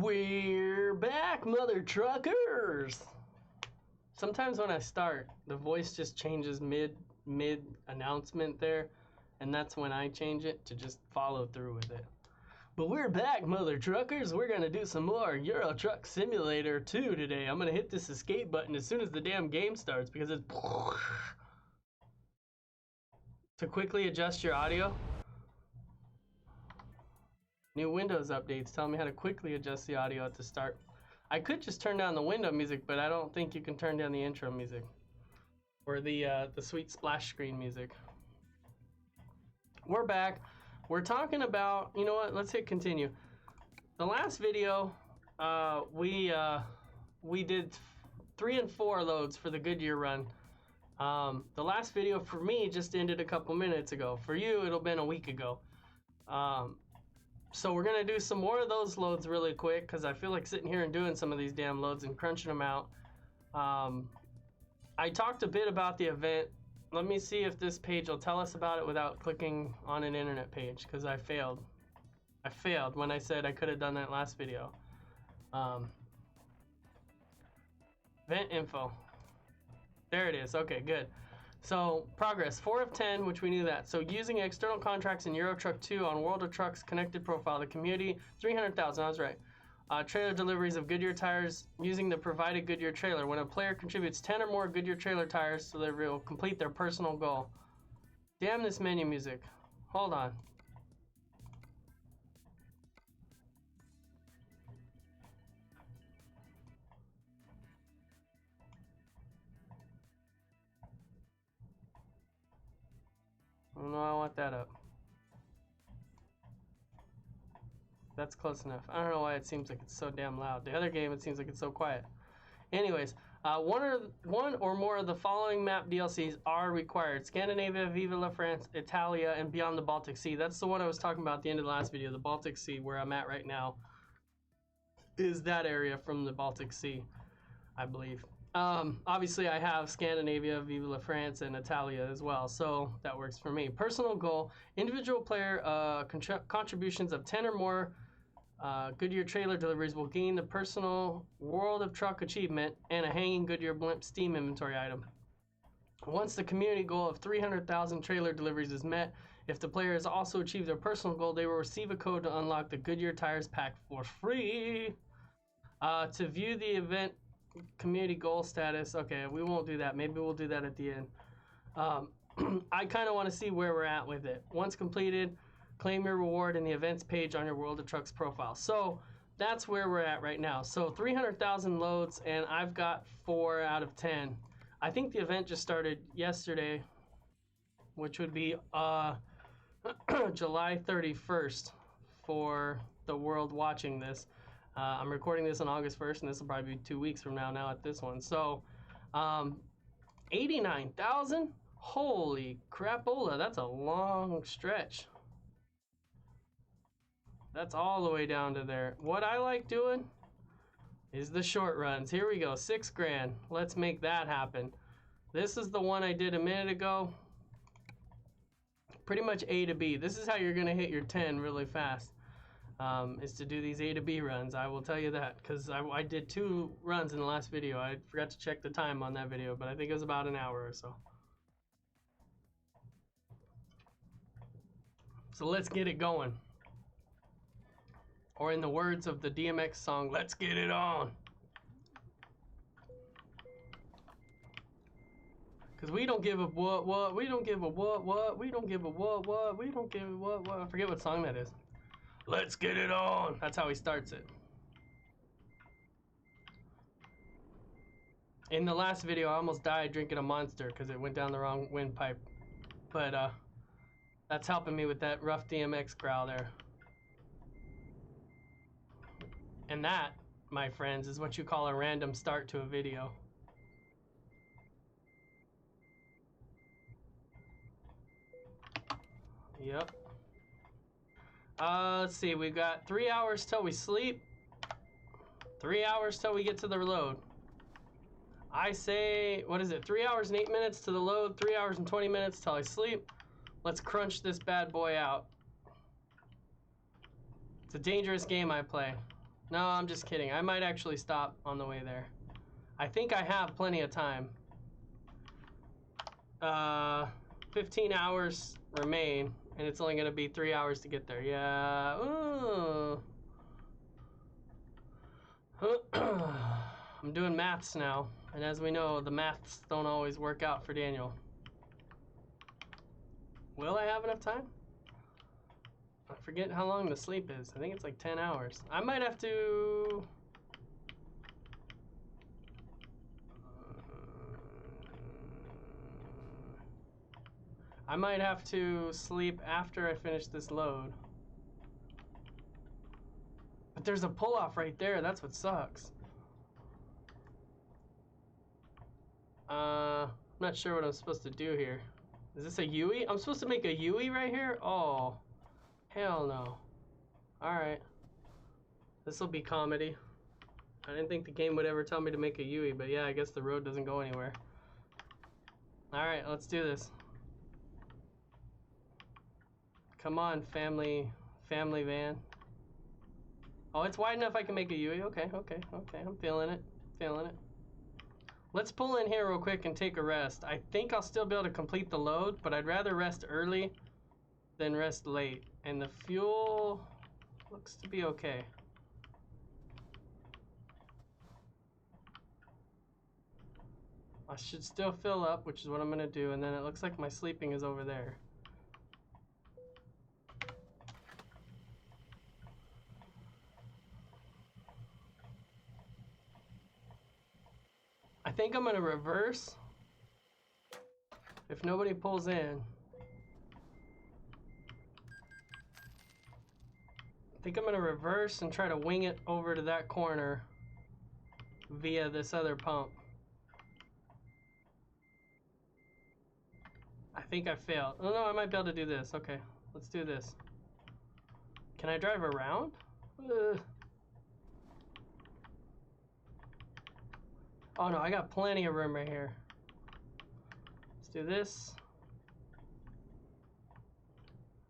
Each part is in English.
We're back, mother truckers! Sometimes when I start, the voice just changes mid announcement there, and that's when I change it to just follow through with it. But we're back, mother truckers. We're gonna do some more Euro Truck Simulator 2 today. I'm gonna hit this escape button as soon as the damn game starts because it's to quickly adjust your audio. New Windows updates tell me how to quickly adjust the audio at the start. I could just turn down the window music, but I don't think you can turn down the intro music or the sweet splash screen music. We're back. We're talking about, you know what? Let's hit continue. The last video, we did 3 and 4 loads for the Goodyear run. The last video for me just ended a couple minutes ago. For you, it'll been a week ago. So we're gonna do some more of those loads really quick because I feel like sitting here and doing some of these damn loads and crunching them out. I talked a bit about the event. Let me see if this page will tell us about it without clicking on an internet page because I failed. I failed when I said I could have done that last video. Event info. There it is. Okay, good. So progress, 4 of 10, which we knew that. So using external contracts in Euro Truck 2 on World of Trucks connected profile, the community, 300,000, I was right. Trailer deliveries of Goodyear tires using the provided Goodyear trailer. When a player contributes 10 or more Goodyear trailer tires, so they will complete their personal goal. Damn this menu music. Hold on. No, I want that up. That's close enough. I don't know why it seems like it's so damn loud. The other game, it seems like it's so quiet. Anyways, one or more of the following map DLCs are required. Scandinavia, Viva la France, Italia, and Beyond the Baltic Sea. That's the one I was talking about at the end of the last video. The Baltic Sea, where I'm at right now, is that area from the Baltic Sea, I believe. Obviously I have Scandinavia, Viva la France, and Italia as well, so that works for me. Personal goal, individual player contributions of 10 or more Goodyear trailer deliveries will gain the personal World of Truck achievement and a hanging Goodyear blimp Steam inventory item. Once the community goal of 300,000 trailer deliveries is met, if the player has also achieved their personal goal, they will receive a code to unlock the Goodyear Tires pack for free. To view the event community goal status, okay, we won't do that. Maybe we'll do that at the end. I kind of want to see where we're at with it. Once completed, claim your reward in the events page on your World of Trucks profile. So that's where we're at right now. So 300,000 loads, and I've got 4 out of 10. I think the event just started yesterday, which would be July 31st for the world watching this. I'm recording this on August 1st, and this will probably be 2 weeks from now at this one. So, 89,000? Holy crapola, that's a long stretch. That's all the way down to there. What I like doing is the short runs. Here we go, 6 grand. Let's make that happen. This is the one I did a minute ago. Pretty much A to B. This is how you're gonna hit your 10 really fast. Is to do these A to B runs. I will tell you that because I did 2 runs in the last video. I forgot to check the time on that video, but I think it was about an hour or so. So let's get it going. Or in the words of the DMX song, let's get it on. Because we don't give a what, we don't give a what, we don't give a what, we don't give a what. I forget what song that is. Let's get it on. That's how he starts it. In the last video, I almost died drinking a Monster because it went down the wrong windpipe. But that's helping me with that rough DMX growl there. And that, my friends, is what you call a random start to a video. Yep. Let's see, we've got 3 hours till we sleep, 3 hours till we get to the load. I say, what is it, 3 hours and 8 minutes to the load, 3 hours and 20 minutes till I sleep. Let's crunch this bad boy out. It's a dangerous game I play. No, I'm just kidding. I might actually stop on the way there. I think I have plenty of time. 15 hours remain, and it's only going to be 3 hours to get there. Yeah. Ooh. I'm doing maths now, and as we know, the maths don't always work out for Daniel. Will I have enough time? I forget how long the sleep is. I think it's like 10 hours. I might have to... I might have to sleep after I finish this load. But there's a pull-off right there. That's what sucks. I'm not sure what I'm supposed to do here. Is this a Yui? I'm supposed to make a Yui right here? Oh, hell no. Alright. This will be comedy. I didn't think the game would ever tell me to make a Yui, but yeah, I guess the road doesn't go anywhere. Alright, let's do this. Come on, family van. Oh, it's wide enough I can make a Yui. Okay. I'm feeling it. Let's pull in here real quick and take a rest. I think I'll still be able to complete the load, but I'd rather rest early than rest late. And the fuel looks to be okay. I should still fill up, which is what I'm gonna do, and then it looks like my sleeping is over there. I think I'm gonna reverse if nobody pulls in. I think I'm gonna reverse and try to wing it over to that corner via this other pump. I think I failed. Oh no, I might be able to do this. Okay, let's do this. Can I drive around? Oh no, I got plenty of room right here. Let's do this.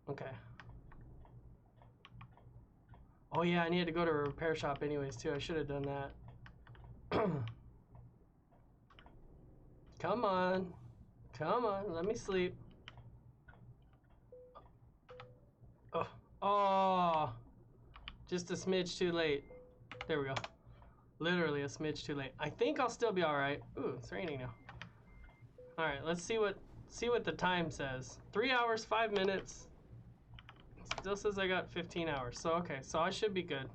Okay. Oh yeah, I needed to go to a repair shop anyways too. I should have done that. Come on. Come on, let me sleep. Oh, just a smidge too late. There we go. Literally a smidge too late. I think I'll still be all right. Ooh, it's raining now. All right, let's see what the time says. 3 hours, 5 minutes. It still says I got 15 hours. So okay, so I should be good.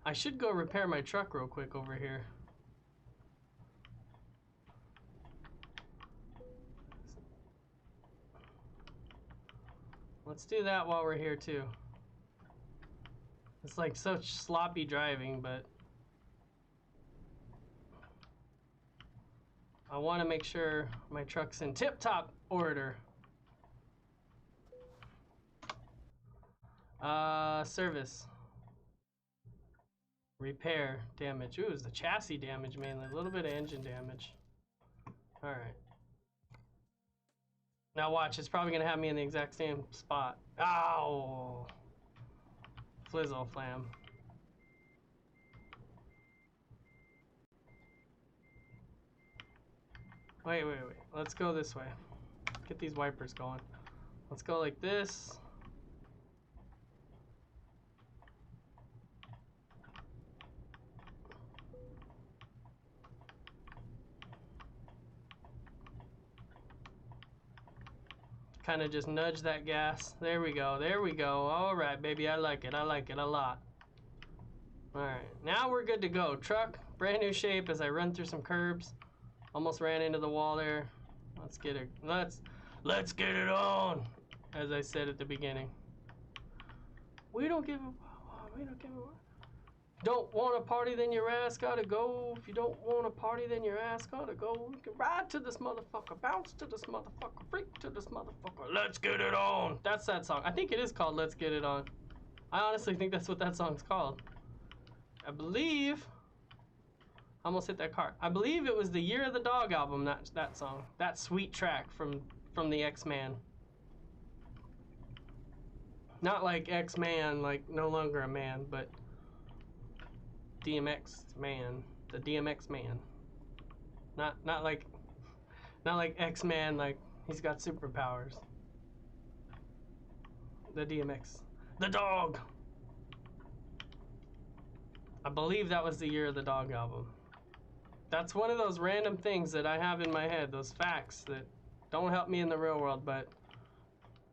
I should go repair my truck real quick over here. Let's do that while we're here too. It's like such sloppy driving, but I want to make sure my truck's in tip-top order. Service. Repair damage. Ooh, it's the chassis damage mainly. A little bit of engine damage. Alright. Now watch, it's probably gonna have me in the exact same spot. Ow! Flizzle flam. Wait. Let's go this way. Get these wipers going. Let's go like this. Kind of just nudge that gas. There we go. All right, baby, I like it a lot. All right, now we're good to go. Truck, brand new shape as I run through some curbs. Almost ran into the wall there. Let's get it. Let's get it on, as I said at the beginning. We don't give a. Don't want a party, then your ass gotta go. If you don't want a party, then your ass gotta go. You can ride to this motherfucker, bounce to this motherfucker, freak to this motherfucker. Let's get it on. That's that song. I think it is called Let's Get It On. I honestly think that's what that song's called. I believe. I almost hit that car. I believe it was the Year of the Dog album, that song. That sweet track from the X-Man. Not like X-Man, like no longer a man, but DMX man, the DMX man. Not like X-Man, like he's got superpowers. The DMX, the dog. I believe that was the year of the dog album. That's one of those random things that I have in my head, those facts that don't help me in the real world, but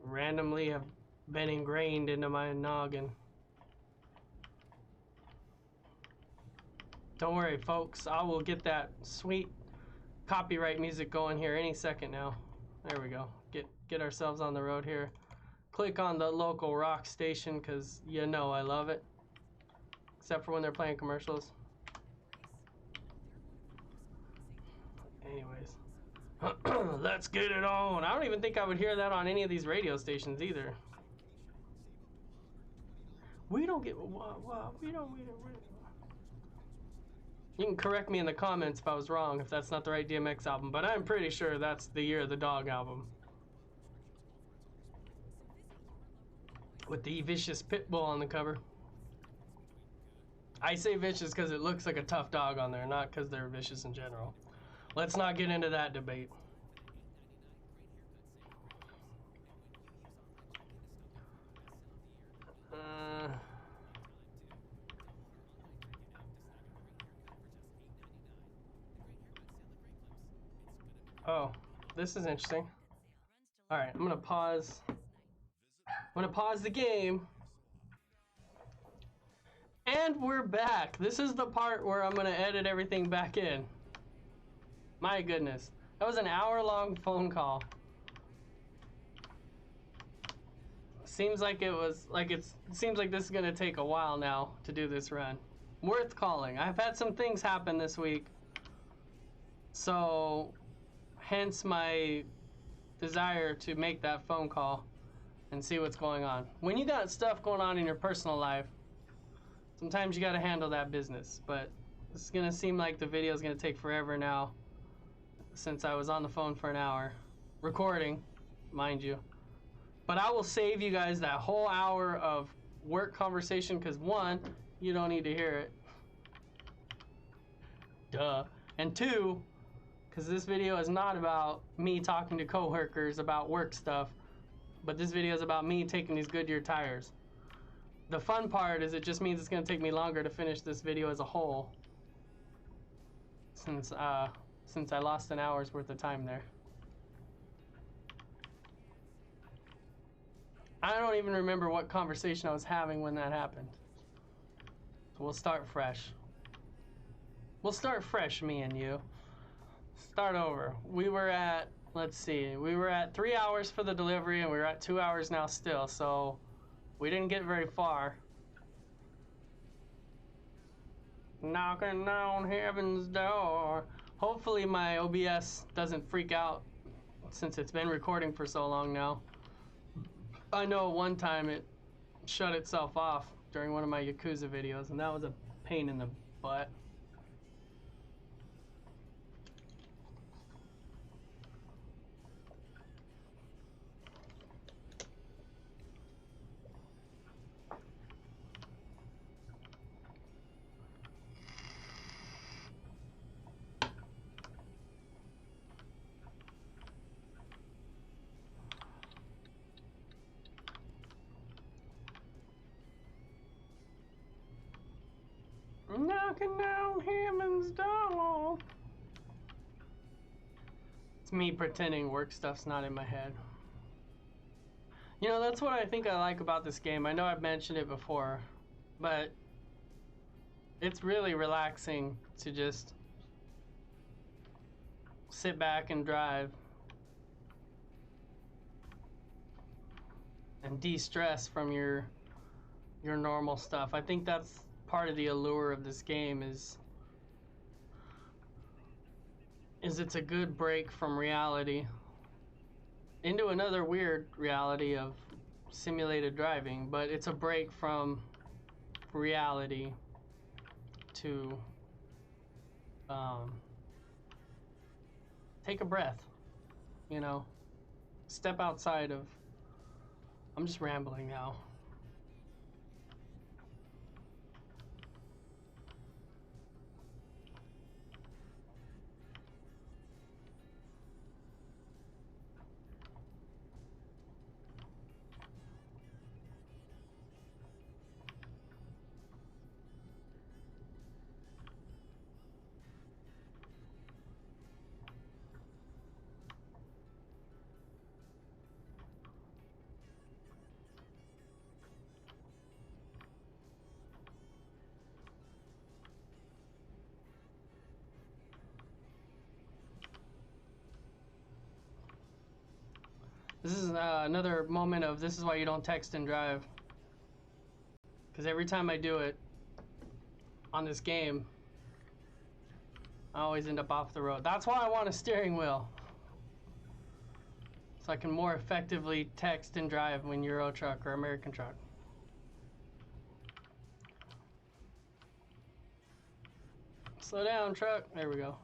randomly have been ingrained into my noggin. Don't worry, folks. I will get that sweet copyright music going here any second now. There we go. Get ourselves on the road here. Click on the local rock station because you know I love it. Except for when they're playing commercials. Anyways. Let's get it on. I don't even think I would hear that on any of these radio stations either. We don't get... We don't... You can correct me in the comments if I was wrong, if that's not the right DMX album, but I'm pretty sure that's the Year of the Dog album. With the vicious pit bull on the cover. I say vicious because it looks like a tough dog on there, not because they're vicious in general. Let's not get into that debate. Oh, this is interesting. All right, I'm gonna pause. I'm gonna pause the game. And we're back. This is the part where I'm gonna edit everything back in. My goodness, that was an hour-long phone call. Seems like it seems like this is gonna take a while now to do this run. Worth calling. I've had some things happen this week, so hence my desire to make that phone call and see what's going on. When you got stuff going on in your personal life, sometimes you got to handle that business. But it's gonna seem like the video is gonna take forever now, since I was on the phone for an hour, recording, mind you. But I will save you guys that whole hour of work conversation because one, you don't need to hear it. Duh. And two, because this video is not about me talking to coworkers about work stuff, but this video is about me taking these Goodyear tires. The fun part is it just means it's going to take me longer to finish this video as a whole, since I lost an hour's worth of time there. I don't even remember what conversation I was having when that happened. So we'll start fresh. We'll start fresh, me and you. Start over. We were at, let's see, we were at 3 hours for the delivery and we're at 2 hours now still, so we didn't get very far. Knocking on heaven's door. Hopefully my OBS doesn't freak out since it's been recording for so long now. I know one time it shut itself off during one of my Yakuza videos, and that was a pain in the butt. Knocking down heaven's door. It's me pretending work stuff's not in my head. You know, that's what I think I like about this game. I know I've mentioned it before, but it's really relaxing to just sit back and drive and de-stress from your normal stuff. I think that's part of the allure of this game is it's a good break from reality into another weird reality of simulated driving, but it's a break from reality to take a breath, you know, step outside of, I'm just rambling now. This is another moment of this is why you don't text and drive. Because every time I do it on this game, I always end up off the road. That's why I want a steering wheel. So I can more effectively text and drive when Euro truck or American truck. Slow down, truck. There we go.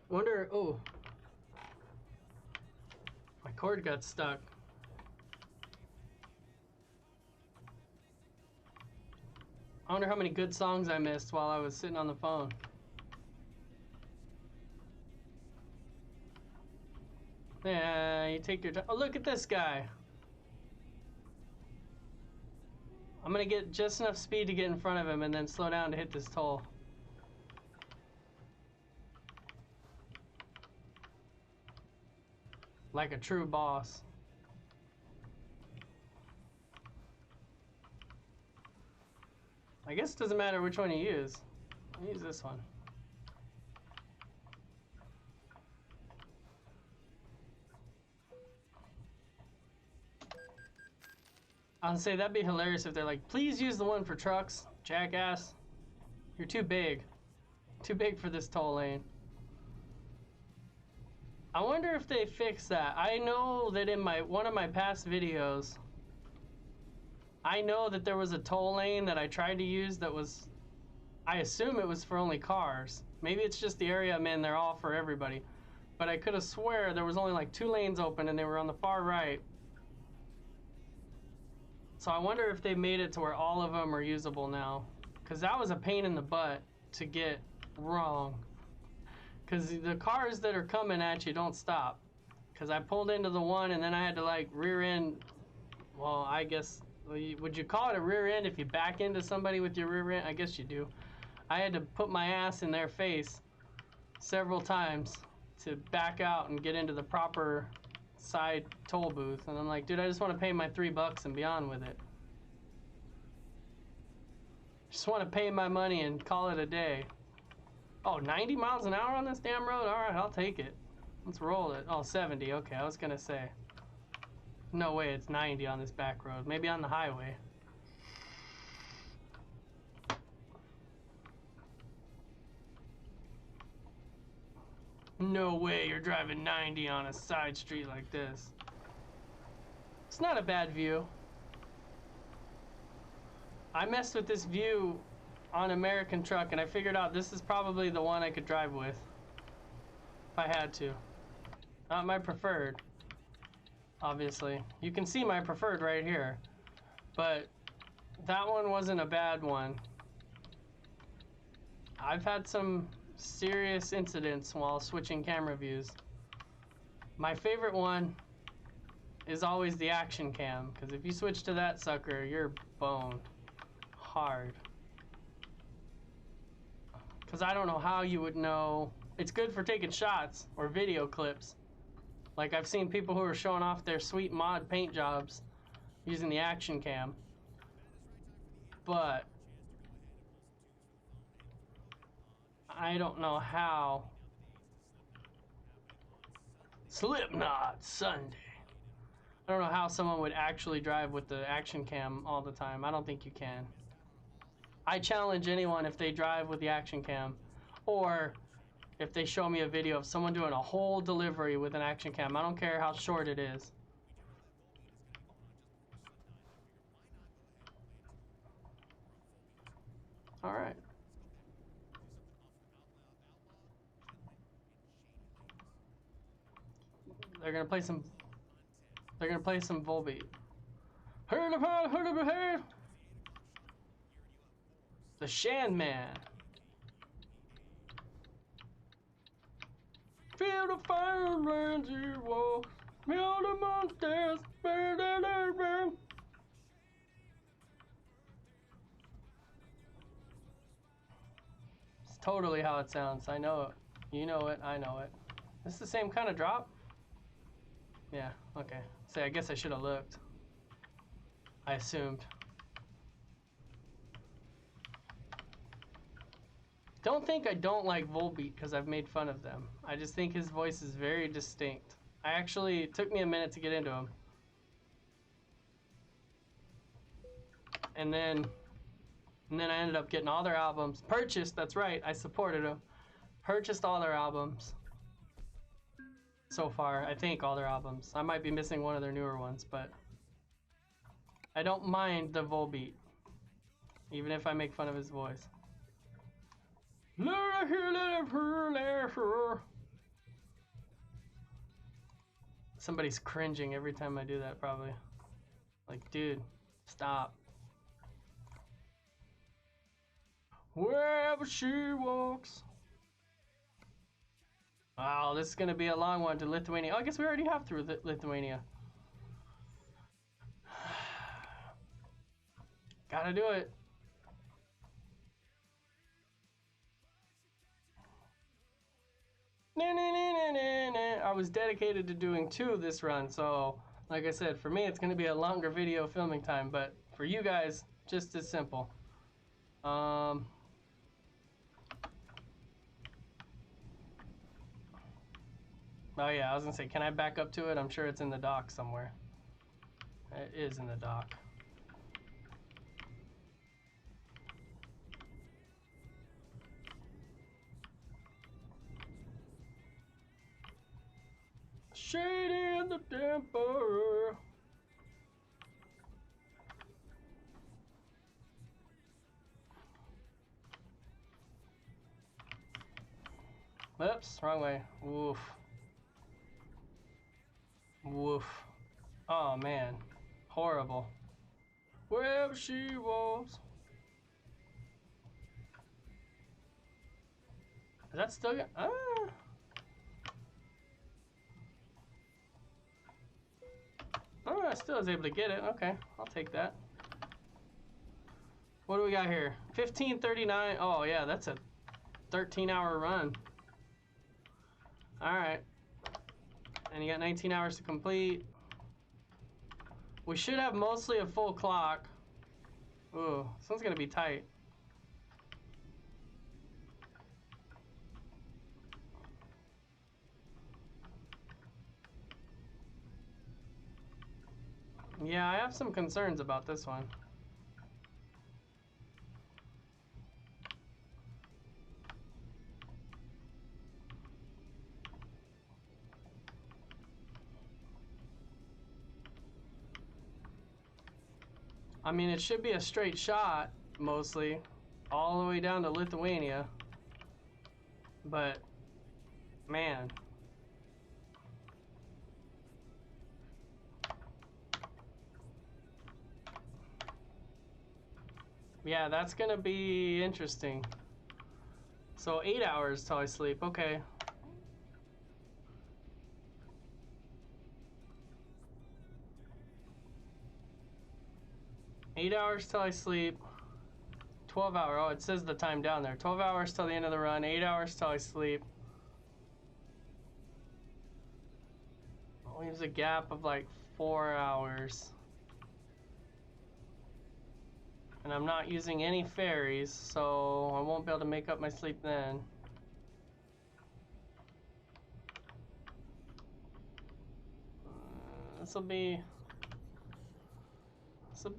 Wonder, oh, my cord got stuck. I wonder how many good songs I missed while I was sitting on the phone. Yeah, you take your time. Oh, look at this guy. I'm gonna get just enough speed to get in front of him and then slow down to hit this toll. Like a true boss. I guess it doesn't matter which one you use. I'll use this one. I'll say that'd be hilarious if they're like, please use the one for trucks, jackass. You're too big. Too big for this toll lane. I wonder if they fix that. I know that in one of my past videos, I know that there was a toll lane that I tried to use that was, I assume it was for only cars. Maybe it's just the area I'm in, they're all for everybody. But I could have swear there was only like 2 lanes open and they were on the far right. So I wonder if they made it to where all of them are usable now. Because that was a pain in the butt to get wrong. Because the cars that are coming at you don't stop. Because I pulled into the one and then I had to like rear end, well, I guess, would you call it a rear end if you back into somebody with your rear end? I guess you do. I had to put my ass in their face several times to back out and get into the proper side toll booth. And I'm like, dude, I just want to pay my $3 and be on with it. Just want to pay my money and call it a day. Oh, 90 miles an hour on this damn road? All right, I'll take it. Let's roll it. Oh, 70. Okay, I was going to say. No way it's 90 on this back road. Maybe on the highway. No way you're driving 90 on a side street like this. It's not a bad view. I messed with this view on American truck and I figured out this is probably the one I could drive with if I had to. Not my preferred, obviously. You can see my preferred right here, but that one wasn't a bad one. I've had some serious incidents while switching camera views. My favorite one is always the action cam, because if you switch to that sucker, you're boned hard. Because I don't know how you would know. It's good for taking shots or video clips. Like I've seen people who are showing off their sweet mod paint jobs using the action cam. But I don't know how. Slipknot Sunday. I don't know how someone would actually drive with the action cam all the time. I don't think you can. I challenge anyone if they drive with the action cam, or if they show me a video of someone doing a whole delivery with an action cam. I don't care how short it is. All right. They're gonna play some. They're gonna play some Volbeat. The Shan Man. Feel the fire when you walk. Feel the monsters. It's totally how it sounds. I know it. You know it. I know it. This the same kind of drop? Yeah, okay. Say, I guess I should have looked. I assumed. Don't think I don't like Volbeat because I've made fun of them. I just think his voice is very distinct. It took me a minute to get into him. And then I ended up getting all their albums. Purchased, that's right, I supported them. Purchased all their albums. So far, I think all their albums. I might be missing one of their newer ones, but I don't mind the Volbeat, even if I make fun of his voice. Somebody's cringing every time I do that, probably. Like, dude, stop. Wherever she walks. Oh, this is gonna be a long one to Lithuania. Oh, I guess we already have through Lithuania. Gotta do it. I was dedicated to doing 2 this run, so like I said, for me it's gonna be a longer video filming time, but for you guys, just as simple. Oh yeah, I was gonna say, can I back up to it? I'm sure it's in the dock somewhere. It is in the dock. Shady in the damper. Oops, wrong way. Woof. Woof. Oh man, horrible. Wherever she was. Is that still good? Ah. Oh, I still was able to get it. Okay, I'll take that. What do we got here? 15:39. Oh yeah, that's a 13-hour run. All right. And you got 19 hours to complete. We should have mostly a full clock. Ooh, this one's gonna be tight. Yeah, I have some concerns about this one. I mean, it should be a straight shot, mostly, all the way down to Lithuania. But, man. Yeah, that's gonna be interesting. So 8 hours till I sleep, okay. Eight hours till I sleep. 12 hours, oh, it says the time down there. 12 hours till the end of the run, 8 hours till I sleep. Leaves a gap of like 4 hours. And I'm not using any ferries, so I won't be able to make up my sleep then. This will be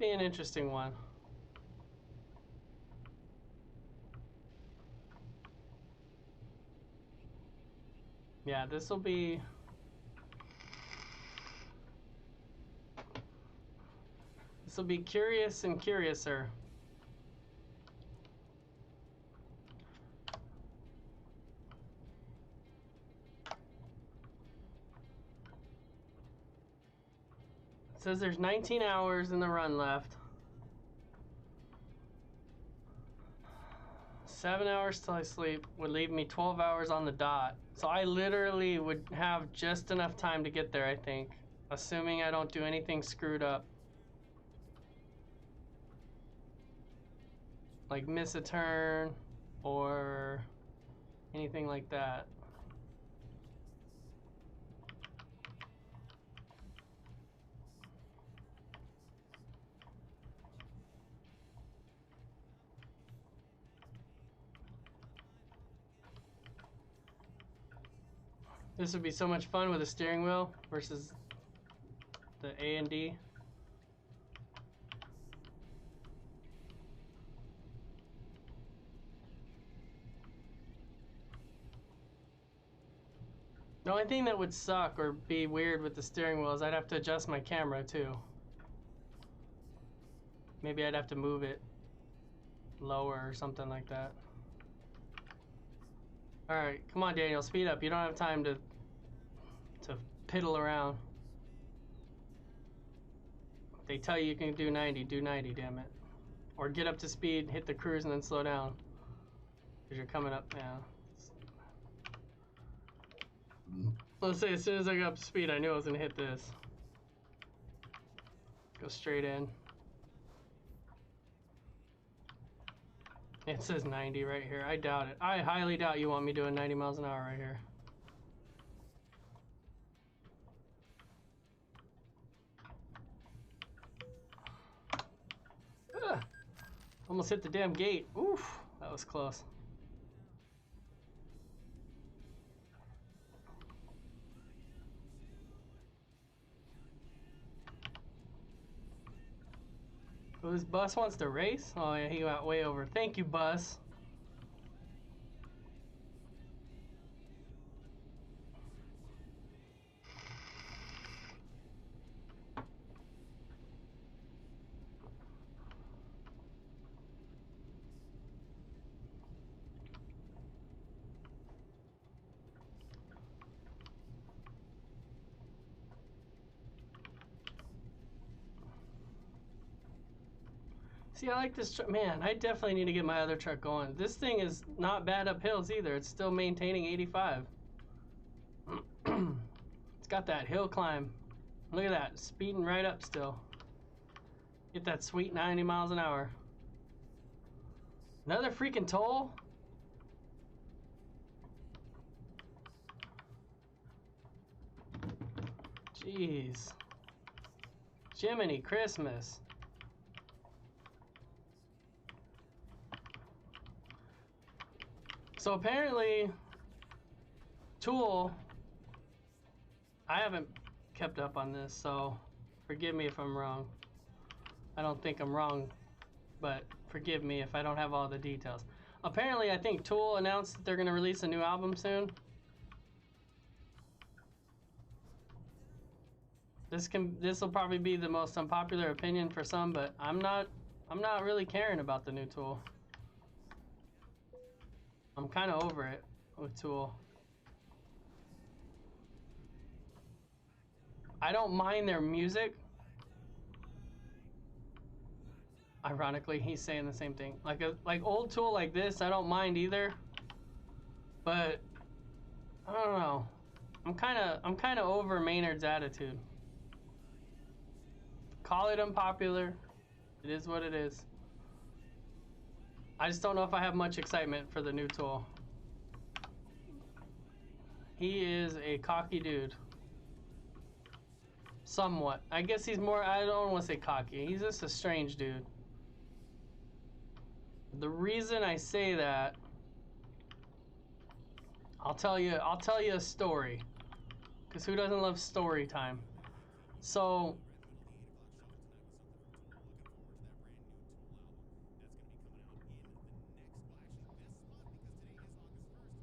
an interesting one. Yeah, this will be curious and curiouser. It says there's 19 hours in the run left. 7 hours till I sleep would leave me 12 hours on the dot. So I literally would have just enough time to get there, I think. Assuming I don't do anything screwed up. Like miss a turn or anything like that. This would be so much fun with a steering wheel versus the A and D. The only thing that would suck or be weird with the steering wheel is I'd have to adjust my camera too. Maybe I'd have to move it lower or something like that. Alright, come on Daniel, speed up. You don't have time to piddle around. They tell you can do 90, do 90, damn it. Or get up to speed, hit the cruise, and then slow down. Because you're coming up now. Let's say as soon as I got up to speed, I knew I was going to hit this. Go straight in. It says 90 right here. I doubt it. I highly doubt you want me doing 90 miles an hour right here. Ugh. Almost hit the damn gate. Oof, that was close. Oh, this bus wants to race? Oh yeah, he got way over. Thank you, bus. See, I like this truck. Man, I definitely need to get my other truck going. This thing is not bad up hills either. It's still maintaining 85. It's got that hill climb. Look at that, speeding right up still. Get that sweet 90 miles an hour. Another freaking toll? Jeez. Jiminy Christmas. So apparently, Tool, I haven't kept up on this, so forgive me if I'm wrong. I don't think I'm wrong, but forgive me if I don't have all the details. Apparently, I think Tool announced that they're going to release a new album soon. This will probably be the most unpopular opinion for some, but I'm not really caring about the new Tool. I'm kind of over it with Tool. I don't mind their music. Ironically, he's saying the same thing. Like old Tool like this, I don't mind either. But I don't know. I'm kind of over Maynard's attitude. Call it unpopular. It is what it is. I just don't know if I have much excitement for the new Tool. He is a cocky dude. Somewhat. I guess he's more, I don't want to say cocky. He's just a strange dude. The reason I say that, I'll tell you a story. Because who doesn't love story time? So,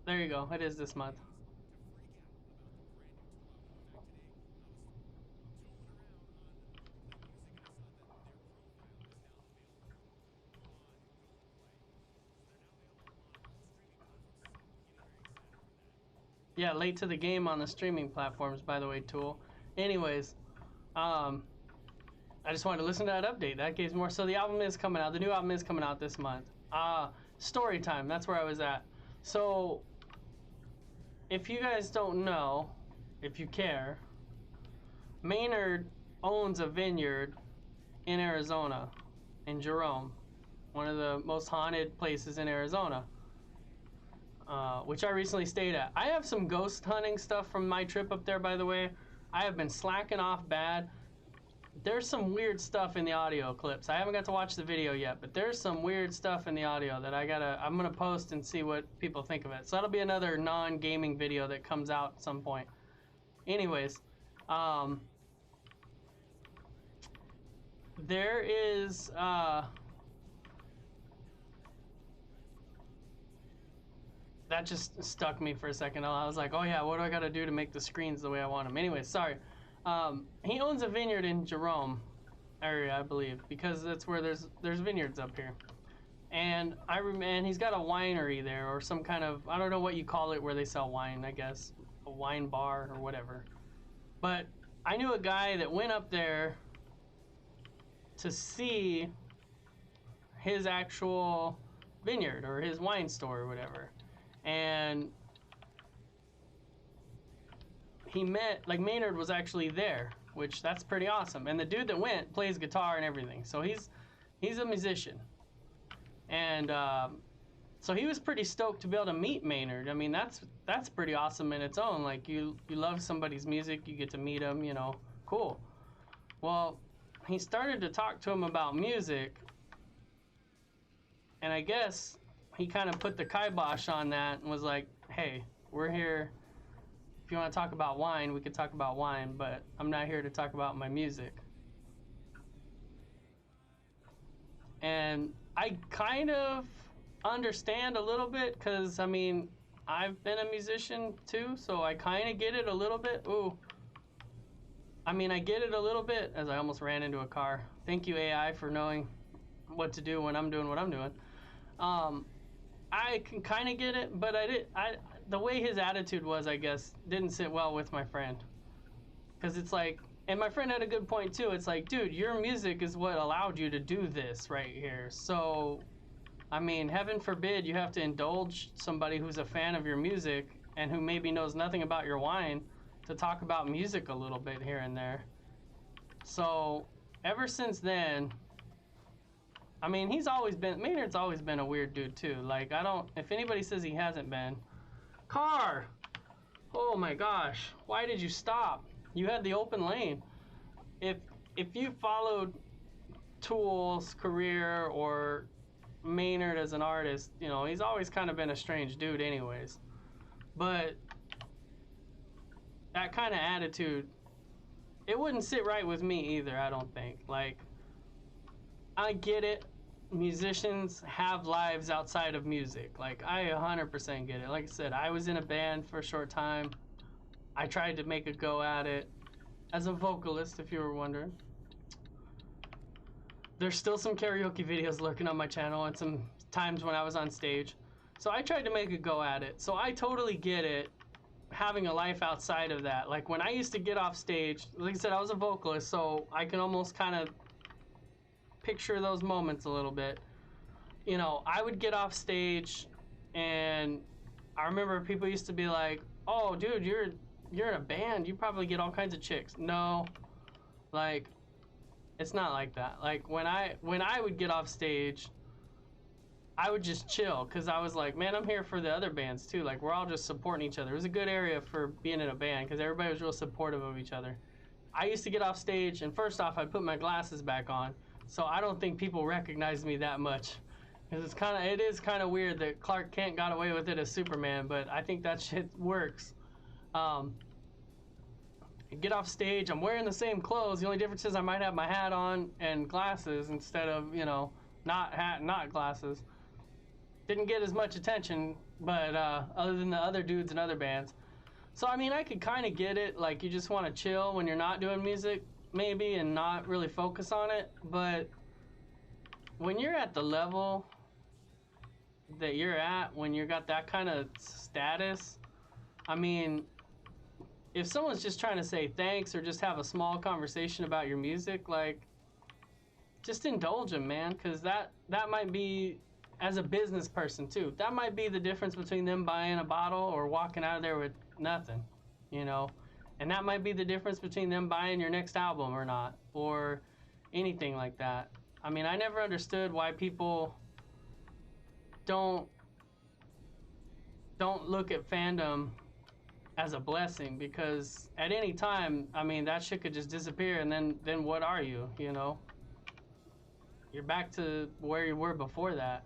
there you go. It is this month. Yeah, late to the game on the streaming platforms, by the way, Tool. Anyways, I just wanted to listen to that update. That gives more. So the album is coming out. The new album is coming out this month. Story time. That's where I was at. So, if you guys don't know, if you care, Maynard owns a vineyard in Arizona, in Jerome, one of the most haunted places in Arizona, which I recently stayed at. I have some ghost hunting stuff from my trip up there, by the way. I have been slacking off bad. there's some weird stuff in the audio clips. I haven't got to watch the video yet, but there's some weird stuff in the audio that I'm gonna post and see what people think of it. So that'll be another non-gaming video that comes out at some point. Anyways, there is that just stuck me for a second. I was like, oh yeah, what do I gotta do to make the screens the way I want them? Anyways, sorry. He owns a vineyard in Jerome area, I believe, because that's where there's vineyards up here. And he's got a winery there, or some kind of, I don't know what you call it where they sell wine, I guess, a wine bar or whatever. But I knew a guy that went up there to see his actual vineyard or his wine store or whatever. And he met, like, Maynard was actually there, which that's pretty awesome. And the dude that went plays guitar and everything, so he's a musician. And so he was pretty stoked to be able to meet Maynard. I mean, that's pretty awesome in its own. Like, you love somebody's music, you get to meet him, you know, cool. Well, he started to talk to him about music, and I guess he kind of put the kibosh on that and was like, hey, we're here. If you want to talk about wine, we could talk about wine, but I'm not here to talk about my music. And I kind of understand a little bit, because, I mean, I've been a musician too, so I kind of get it a little bit. Ooh. I mean, I get it a little bit, as I almost ran into a car. Thank you, AI, for knowing what to do when I'm doing what I'm doing. I can kind of get it, but the way his attitude was, I guess, didn't sit well with my friend. Because it's like, and my friend had a good point too, it's like, dude, your music is what allowed you to do this right here. So, I mean, heaven forbid you have to indulge somebody who's a fan of your music and who maybe knows nothing about your wine to talk about music a little bit here and there. So, ever since then, I mean, Maynard's always been a weird dude too. Like, if anybody says he hasn't been. Car! Oh my gosh, why did you stop? You had the open lane. If you followed Tool's career or Maynard as an artist, you know, he's always kind of been a strange dude anyways. But that kind of attitude, it wouldn't sit right with me either, I don't think. Like, I get it. Musicians have lives outside of music. Like, I 100% get it. Like I said, I was in a band for a short time. I tried to make a go at it as a vocalist, if you were wondering. There's still some karaoke videos lurking on my channel and some times when I was on stage. So I tried to make a go at it. So I totally get it, having a life outside of that. Like, when I used to get off stage, like I said, I was a vocalist, so I can almost kind of picture those moments a little bit. You know, I would get off stage, and I remember people used to be like, oh, dude, you're in a band, you probably get all kinds of chicks. No, like, it's not like that. Like, when I would get off stage, I would just chill, because I was like, man, I'm here for the other bands too. Like, we're all just supporting each other. It was a good area for being in a band, because everybody was real supportive of each other. I used to get off stage, and first off, I'd put my glasses back on, so I don't think people recognize me that much. Because it is kind of weird that Clark Kent got away with it as Superman, but I think that shit works. Get off stage, I'm wearing the same clothes. The only difference is I might have my hat on and glasses instead of, you know, not hat, not glasses. Didn't get as much attention, but other than the other dudes in other bands. So, I mean, I could kind of get it. Like, you just want to chill when you're not doing music, maybe, and not really focus on it. But when you're at the level that you're at, when you got that kind of status, I mean, if someone's just trying to say thanks or just have a small conversation about your music, like, just indulge them, man, because that might be, as a business person too, that might be the difference between them buying a bottle or walking out of there with nothing, you know. And that might be the difference between them buying your next album or not, or anything like that. I mean, I never understood why people don't look at fandom as a blessing, because at any time, I mean, that shit could just disappear, and then what are you, you know? You're back to where you were before that.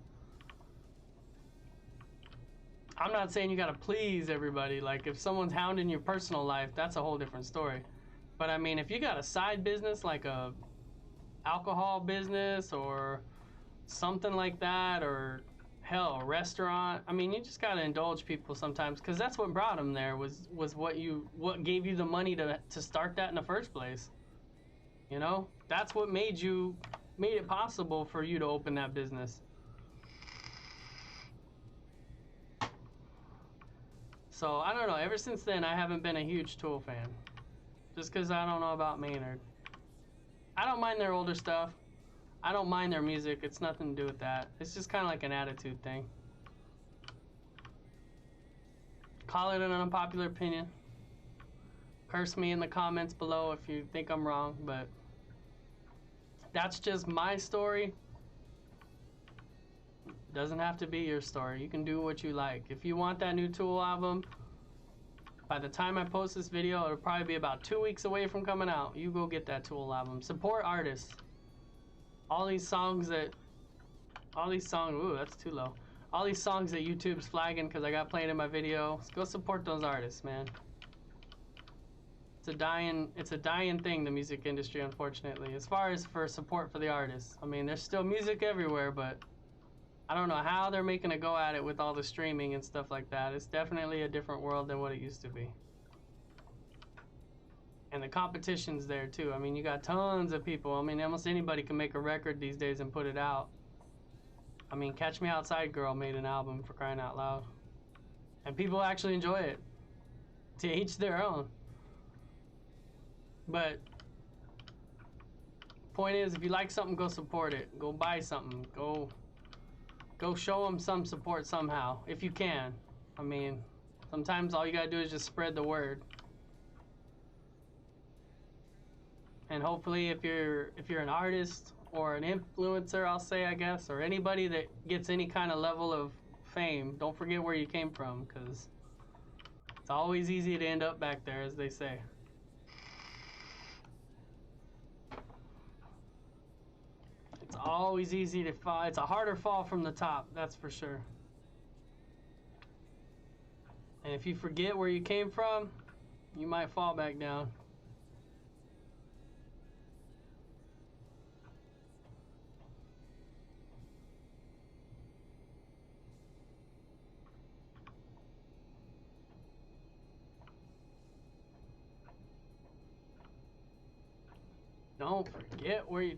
I'm not saying you gotta please everybody. Like, if someone's hounding your personal life, that's a whole different story. But I mean, if you got a side business, like a alcohol business or something like that, or hell, a restaurant, I mean, you just gotta indulge people sometimes, because that's what brought them there, was what gave you the money to start that in the first place. You know, that's what made it possible for you to open that business. So I don't know, ever since then I haven't been a huge Tool fan, just because I don't know about Maynard. I don't mind their older stuff, I don't mind their music, it's nothing to do with that. It's just kind of like an attitude thing. Call it an unpopular opinion. Curse me in the comments below if you think I'm wrong, but that's just my story. Doesn't have to be your story. You can do what you like. If you want that new Tool album, by the time I post this video, it'll probably be about 2 weeks away from coming out. You go get that Tool album. Support artists. All these songs, ooh, that's too low. All these songs that YouTube's flagging because I got playing in my video, go support those artists, man. It's a dying thing, the music industry, unfortunately. As far as for support for the artists. I mean, there's still music everywhere, but I don't know how they're making a go at it with all the streaming and stuff like that. It's definitely a different world than what it used to be. And the competition's there too. I mean, you got tons of people. I mean, almost anybody can make a record these days and put it out. I mean, Catch Me Outside Girl made an album, for crying out loud. And people actually enjoy it. To each their own. But point is, if you like something, go support it. Go buy something. Go show them some support somehow, if you can. I mean, sometimes all you gotta do is just spread the word. And hopefully, if you're an artist or an influencer, I'll say, I guess, or anybody that gets any kind of level of fame, don't forget where you came from, because it's always easy to end up back there, as they say. It's always easy to fall. It's a harder fall from the top, that's for sure. And if you forget where you came from, you might fall back down.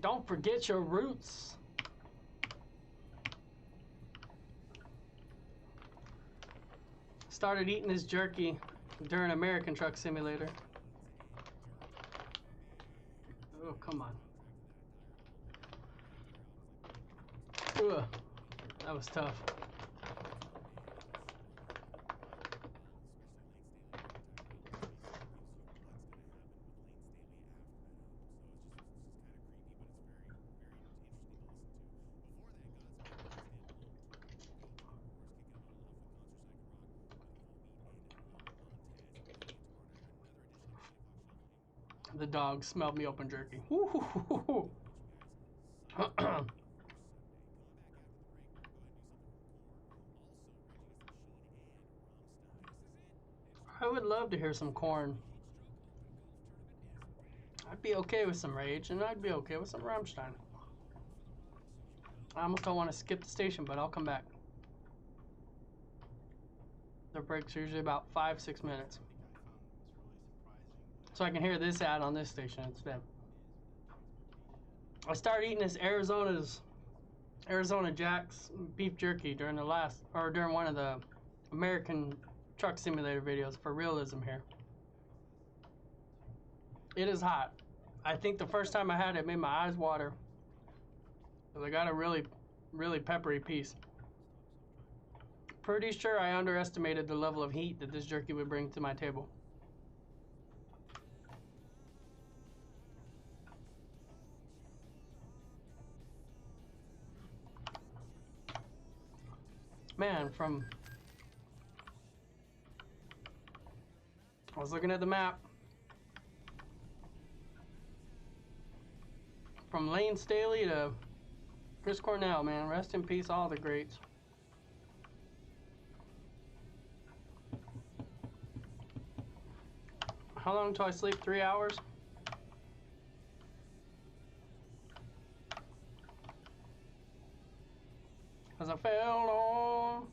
Don't forget your roots. Started eating this jerky during American Truck Simulator. Oh, come on. Ugh, that was tough. The dog smelled me open jerky. I would love to hear some Korn. I'd be okay with some Rage, and I'd be okay with some Rammstein. I almost don't want to skip the station, but I'll come back. Their breaks are usually about 5-6 minutes. So I can hear this ad on this station instead. I started eating this Arizona Jack's beef jerky during one of the American Truck Simulator videos for realism here. It is hot. I think the first time I had it, it made my eyes water. Because I got a really, really peppery piece. Pretty sure I underestimated the level of heat that this jerky would bring to my table. Man, from I was looking at the map. From Lane Staley to Chris Cornell, man. Rest in peace, all the greats. How long till I sleep? 3 hours? As I fell on.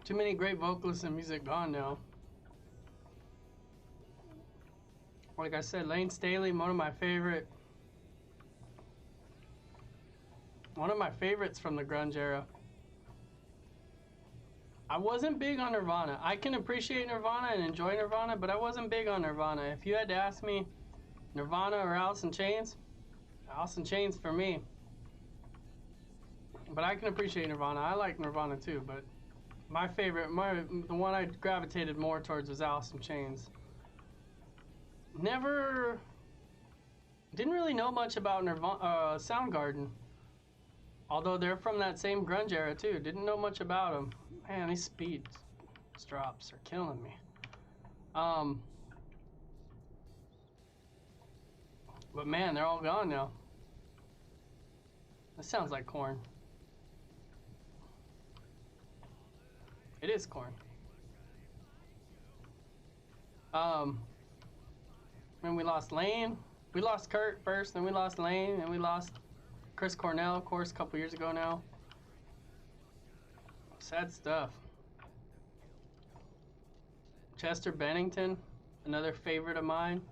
Too many great vocalists and music gone now. Like I said, Lane Staley, one of my favorites from the grunge era. I wasn't big on Nirvana. I can appreciate Nirvana and enjoy Nirvana, but I wasn't big on Nirvana. If you had to ask me, Nirvana or Alice in Chains? Alice in Chains for me. But I can appreciate Nirvana. I like Nirvana too, but my favorite, the one I gravitated more towards was Alice in Chains. Didn't really know much about Nirvana, Soundgarden. Although they're from that same grunge era too. Didn't know much about them. Man, these speed drops are killing me. But man, they're all gone now. This sounds like Korn. It is Korn. When we lost Lane, we lost Kurt first, then we lost Lane, and we lost Chris Cornell, of course, a couple years ago now. Sad stuff. Chester Bennington, another favorite of mine.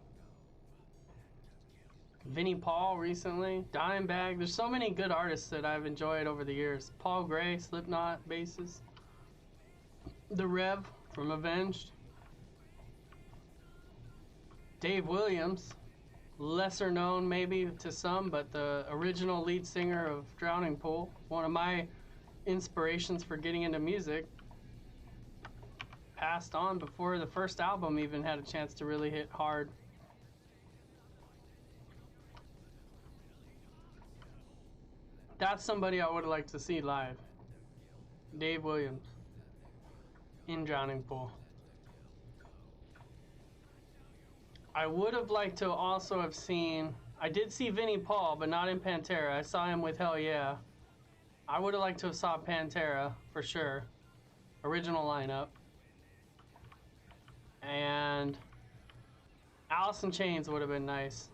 Vinnie Paul recently. Dimebag. There's so many good artists that I've enjoyed over the years. Paul Gray, Slipknot, basses. The Rev from Avenged. Dave Williams, lesser known maybe to some, but the original lead singer of Drowning Pool. One of my inspirations for getting into music. Passed on before the first album even had a chance to really hit hard. That's somebody I would have liked to see live. Dave Williams in Drowning Pool. I would have liked to also have seen, I did see Vinnie Paul, but not in Pantera. I saw him with Hell Yeah. I would have liked to have saw Pantera, for sure. Original lineup. And Alice in Chains would have been nice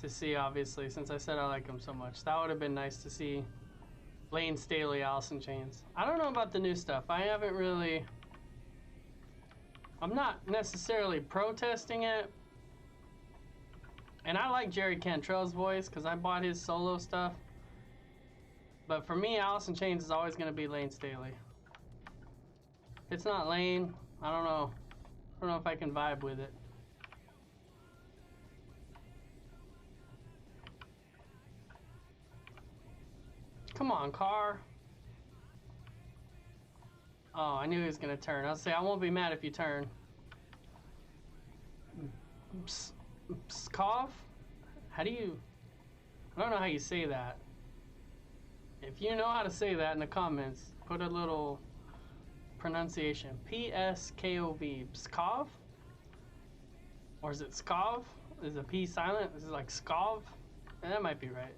to see, obviously, since I said I like him so much. That would have been nice to see Lane Staley, Alice in Chains. I don't know about the new stuff. I haven't really... I'm not necessarily protesting it. And I like Jerry Cantrell's voice because I bought his solo stuff. But for me, Alice in Chains is always going to be Lane Staley. If it's not Lane, I don't know. I don't know if I can vibe with it. Come on, car. Oh, I knew he was going to turn. I'll say, I won't be mad if you turn. Pskov? How do you... I don't know how you say that. If you know how to say that in the comments, put a little pronunciation. P-S-K-O-V. Pskov? Or is it Skov? Is the P silent? Is it like Skov? That might be right.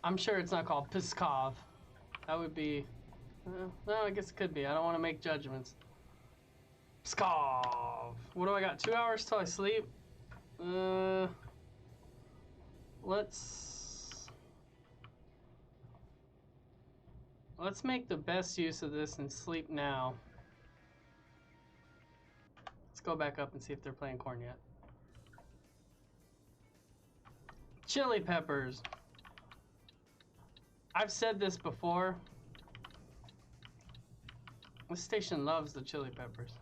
I'm sure it's not called Pskov. That would be... no, I guess it could be. I don't want to make judgments. Pskov. What do I got? 2 hours till I sleep? Let's make the best use of this and sleep now. Let's go back up and see if they're playing Korn yet. Chili Peppers. I've said this before. This station loves the Chili Peppers.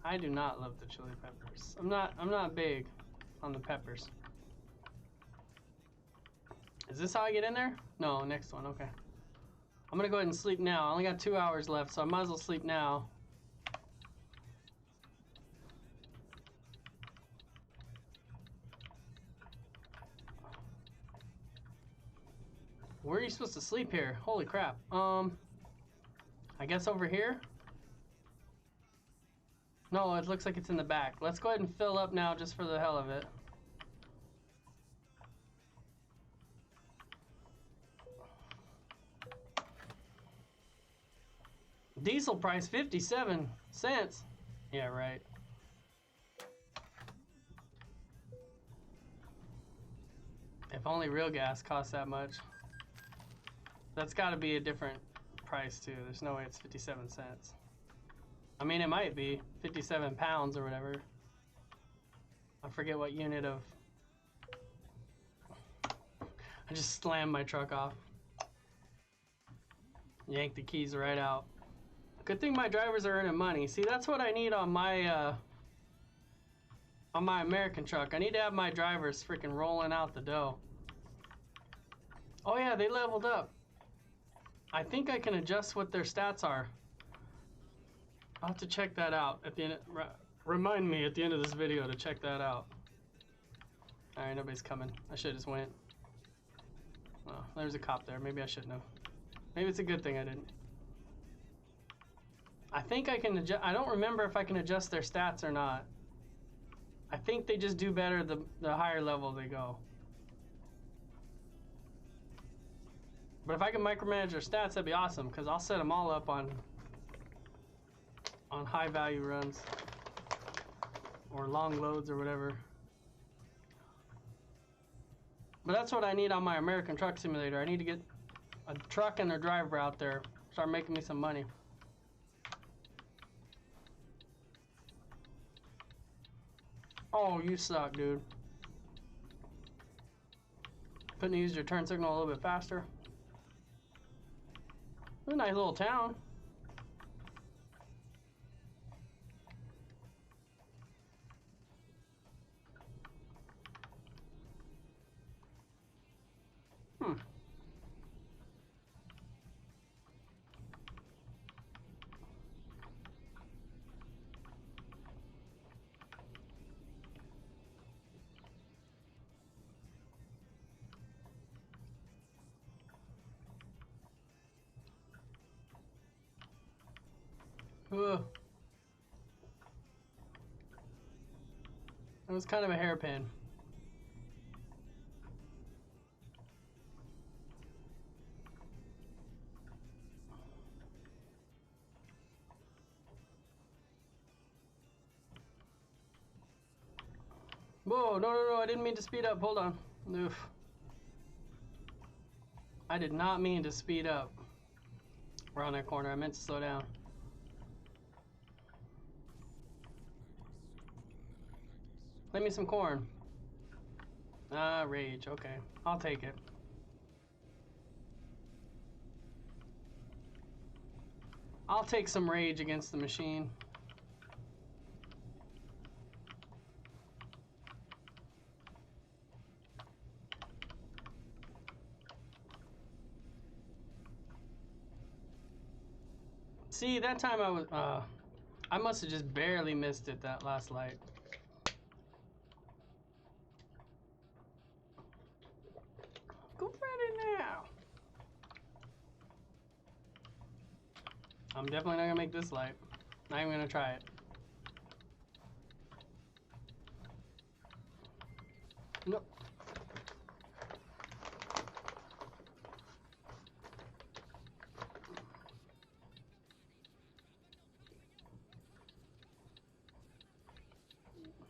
I do not love the Chili Peppers. I'm not big on the peppers. Is this how I get in there? No, next one, okay. I'm gonna go ahead and sleep now. I only got 2 hours left, so I might as well sleep now. Where are you supposed to sleep here? Holy crap. I guess over here? No, it looks like it's in the back. Let's go ahead and fill up now just for the hell of it. Diesel price 57 cents. Yeah, right. If only real gas costs that much. That's got to be a different price too. There's no way it's 57 cents. I mean, it might be 57 pounds or whatever. I forget what unit of... I just slammed my truck off. Yanked the keys right out. Good thing my drivers are earning money. See, that's what I need on my American truck. I need to have my drivers freaking rolling out the dough. Oh yeah, they leveled up. I think I can adjust what their stats are. I'll have to check that out at the end. Remind me at the end of this video to check that out. Alright, nobody's coming. I should have just went. Oh, there's a cop there. Maybe I shouldn't have. Maybe it's a good thing I didn't. I think I can adjust. I don't remember if I can adjust their stats or not. I think they just do better the higher level they go. But if I can micromanage their stats, that'd be awesome, because I'll set them all up on high value runs or long loads or whatever. But that's what I need on my American Truck Simulator. I need to get a truck and a driver out there, start making me some money. Oh, you suck, dude. Couldn't you use your turn signal a little bit faster? It's a nice little town. Ugh. It was kind of a hairpin. Whoa, no, I didn't mean to speed up. Hold on. Oof. I did not mean to speed up around that corner. I meant to slow down. Let me some corn. Rage. Okay, I'll take it. I'll take some rage against the machine. See, that time I must have just barely missed it, that last light. Go ready now. I'm definitely not gonna make this light. Not even gonna try it. Nope.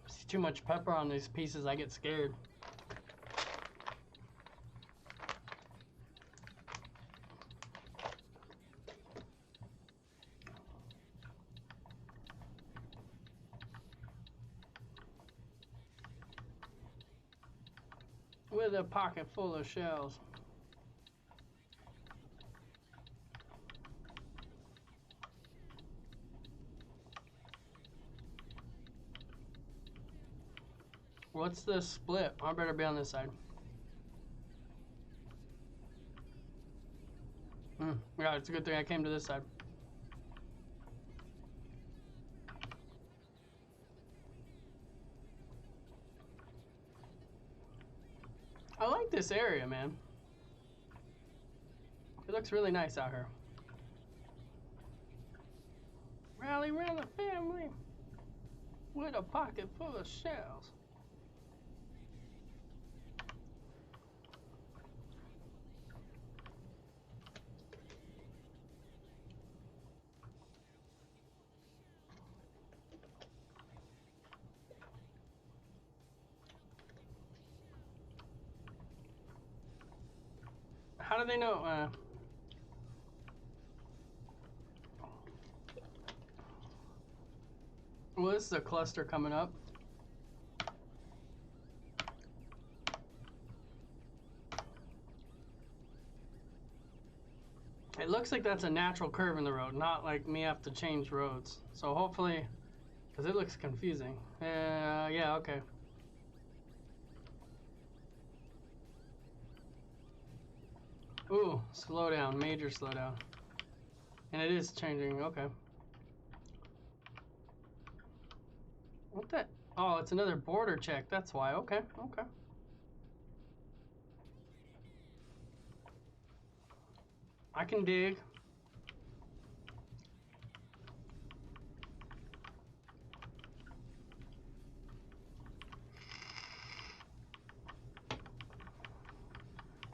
See too much pepper on these pieces, I get scared. With a pocket full of shells. What's the split? I better be on this side. Yeah, it's a good thing I came to this side. I like this area, man. looks really nice out here. Rally around the family with a pocket full of shells. How do they know? Well, this is a cluster coming up. It looks like that's a natural curve in the road, not like me have to change roads. So hopefully, because it looks confusing. Yeah, okay. Ooh, slow down, major slowdown. And it is changing, okay. What that? Oh, it's another border check, that's why, okay, okay. I can dig.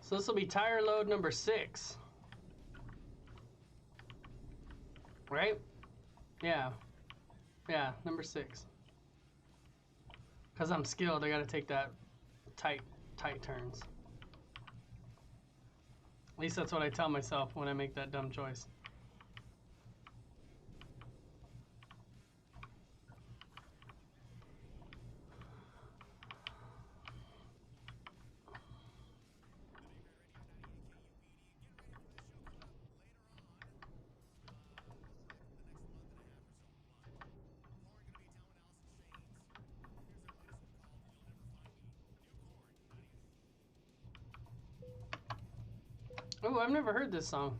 So this will be tire load number 6. Right? Yeah. Yeah, number 6. Because I'm skilled, I gotta take that tight turns. At least that's what I tell myself when I make that dumb choice. Oh, I've never heard this song.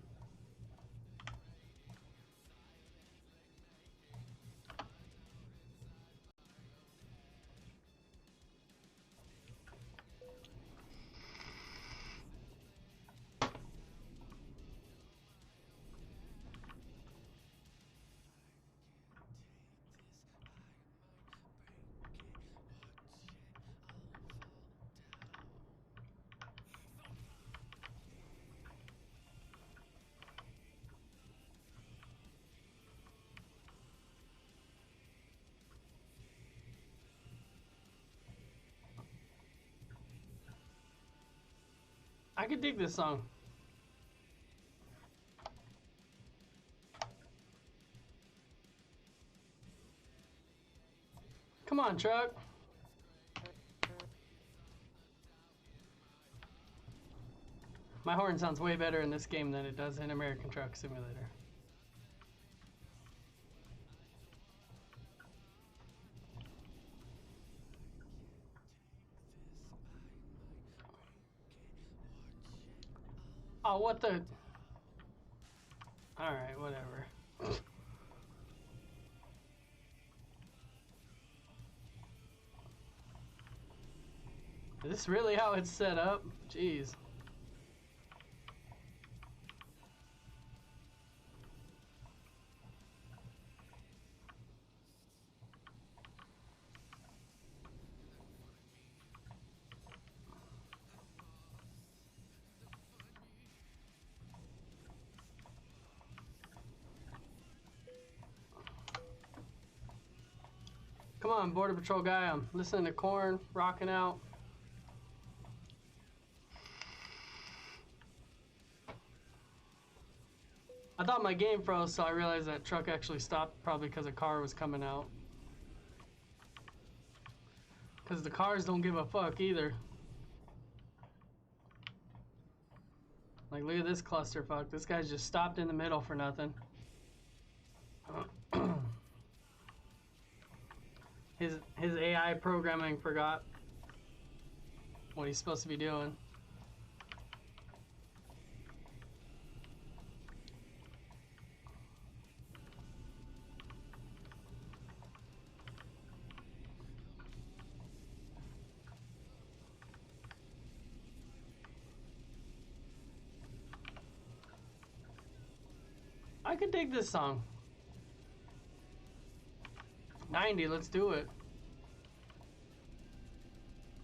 I could dig this song. Come on, truck. My horn sounds way better in this game than it does in American Truck Simulator. Oh, what the? Alright, whatever. Is this really how it's set up? Jeez. Come on, Border Patrol guy. I'm listening to Korn, rocking out. I thought my game froze, so I realized that truck actually stopped probably because a car was coming out. Because the cars don't give a fuck either. Like, look at this clusterfuck. This guy's just stopped in the middle for nothing. His AI programming forgot what he's supposed to be doing. could dig this song. 90, let's do it.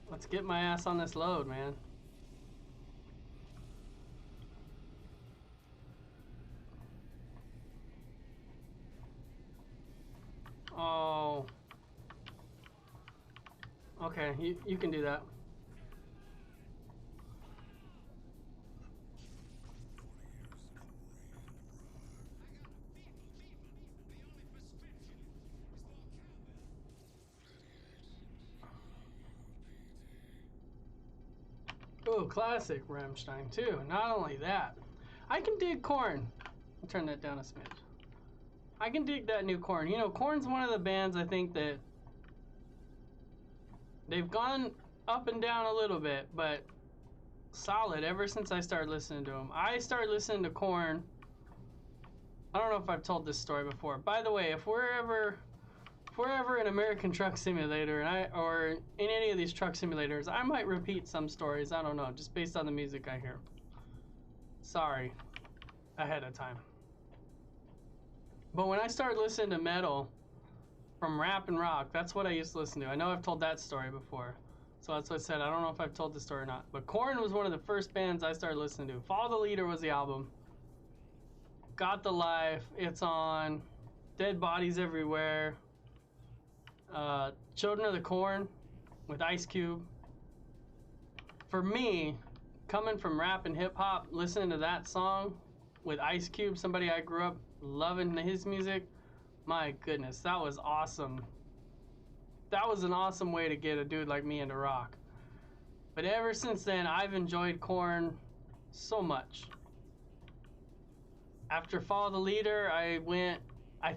Let's get my ass on this load, man. Oh. Okay, you can do that. Oh, classic Rammstein too. Not only that, I can dig Korn. I'll turn that down a smidge. I can dig that new Korn. You know, Korn's one of the bands I think that they've gone up and down a little bit, but solid ever since I started listening to them. I started listening to Korn. I don't know if I've told this story before. By the way, if we're ever in American Truck Simulator or in any of these truck simulators, I might repeat some stories. I don't know, just based on the music I hear. Sorry, ahead of time. But when I started listening to metal, from rap and rock, that's what I used to listen to. I know I've told that story before, so that's what I said. I don't know if I've told the story or not. But Korn was one of the first bands I started listening to. Follow the Leader was the album. Got the Life, It's On, Dead Bodies Everywhere. Children of the Corn with Ice Cube. For me, coming from rap and hip hop, listening to that song with Ice Cube, somebody I grew up loving his music, my goodness, that was awesome. That was an awesome way to get a dude like me into rock. But ever since then, I've enjoyed Korn so much. After Follow the Leader, I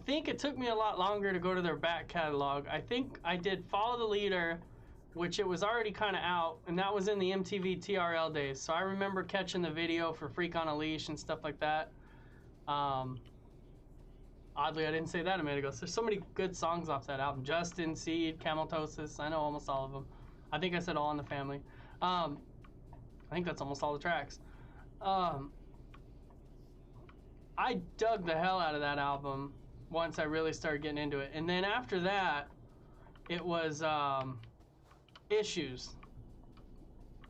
think it took me a lot longer to go to their back catalog. I think I did Follow the Leader, which it was already kind of out, and that was in the MTV TRL days. So I remember catching the video for Freak on a Leash and stuff like that. Oddly, I didn't say that a minute ago. So there's so many good songs off that album. Justin, Seed, Cameltosis. I know almost all of them. I think I said All in the Family. I think that's almost all the tracks. I dug the hell out of that album once I really started getting into it. And then after that, it was Issues.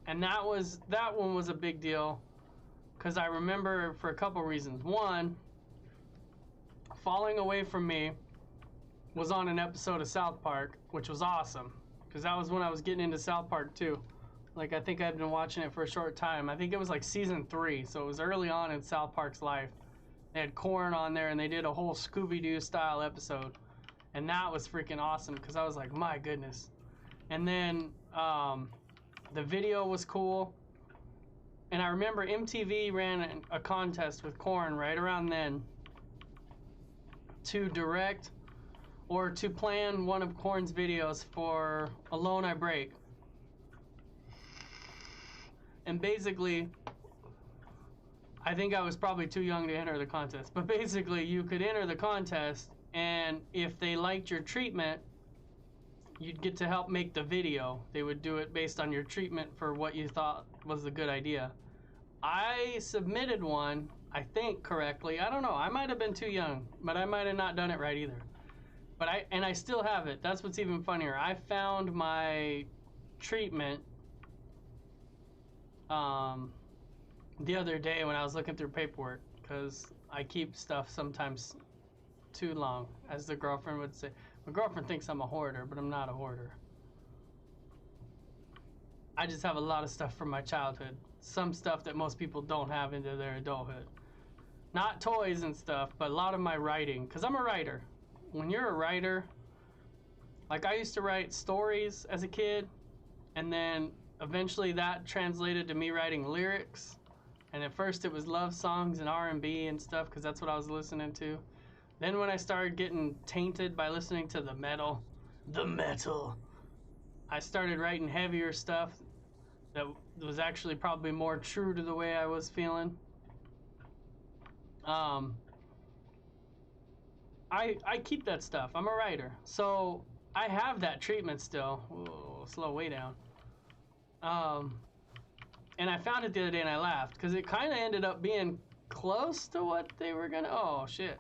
And that one was a big deal because I remember for a couple reasons. One, Falling Away From Me was on an episode of South Park, which was awesome because that was when I was getting into South Park too. Like, I think I'd been watching it for a short time. I think it was like season 3, so it was early on in South Park's life. They had Korn on there, and they did a whole Scooby-Doo style episode. And that was freaking awesome, because I was like, my goodness. And then the video was cool. And I remember MTV ran a contest with Korn right around then to direct or to plan one of Korn's videos for Alone I Break. And basically, I think I was probably too young to enter the contest, but basically you could enter the contest, and if they liked your treatment, you'd get to help make the video. They would do it based on your treatment for what you thought was a good idea. I submitted one, I think correctly. I don't know, I might have been too young, but I might have not done it right either. But I still have it. That's what's even funnier. I found my treatment the other day when I was looking through paperwork, because I keep stuff sometimes too long, as the girlfriend would say. My girlfriend thinks I'm a hoarder, but I'm not a hoarder. I just have a lot of stuff from my childhood. Some stuff that most people don't have into their adulthood. Not toys and stuff, but a lot of my writing, because I'm a writer. When you're a writer, like I used to write stories as a kid, and then eventually that translated to me writing lyrics. And at first it was love songs and R&B and stuff, because that's what I was listening to. Then when I started getting tainted by listening to the metal, I started writing heavier stuff that was actually probably more true to the way I was feeling. I keep that stuff. I'm a writer. So I have that treatment still. Whoa, slow way down. And I found it the other day and I laughed, because it kind of ended up being close to what they were gonna. Oh shit!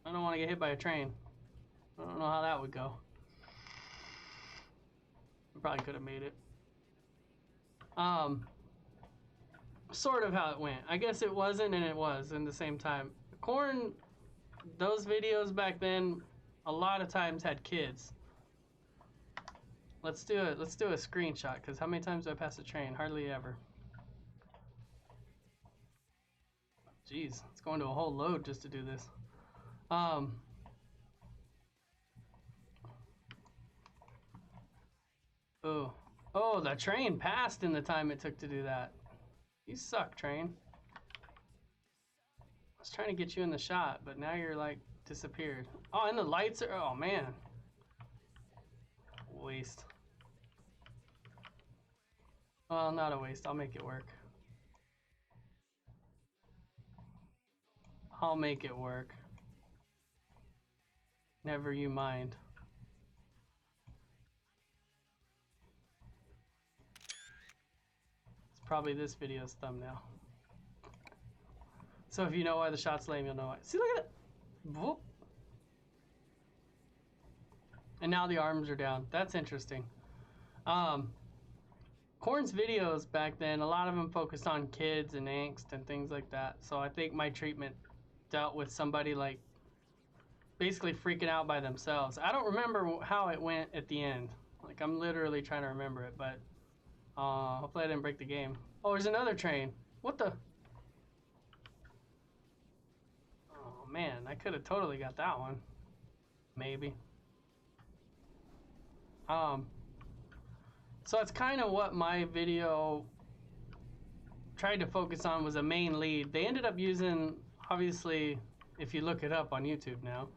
I don't want to get hit by a train. I don't know how that would go. I probably could have made it. Sort of how it went. I guess it wasn't and it was in the same time. Corn, those videos back then, a lot of times had kids. Let's do it. Let's do a screenshot, because how many times do I pass a train? Hardly ever. Jeez, it's going to a whole load just to do this. Oh, the train passed in the time it took to do that. You suck, train. I was trying to get you in the shot, but now you're like disappeared. Oh, and the lights are, oh man. Waste. Well, not a waste. I'll make it work. I'll make it work. Never you mind. It's probably this video's thumbnail. So if you know why the shot's lame, you'll know why. See, look at it. Whoop. And now the arms are down. That's interesting. Korn's videos back then, a lot of them focused on kids and angst and things like that. So I think my treatment dealt with somebody like basically freaking out by themselves. I don't remember how it went at the end. Like, I'm literally trying to remember it, but hopefully I didn't break the game. Oh, there's another train. What the? Oh man, I could have totally got that one. Maybe. So it's kind of what my video tried to focus on, was a main lead. They ended up using, obviously, if you look it up on YouTube now,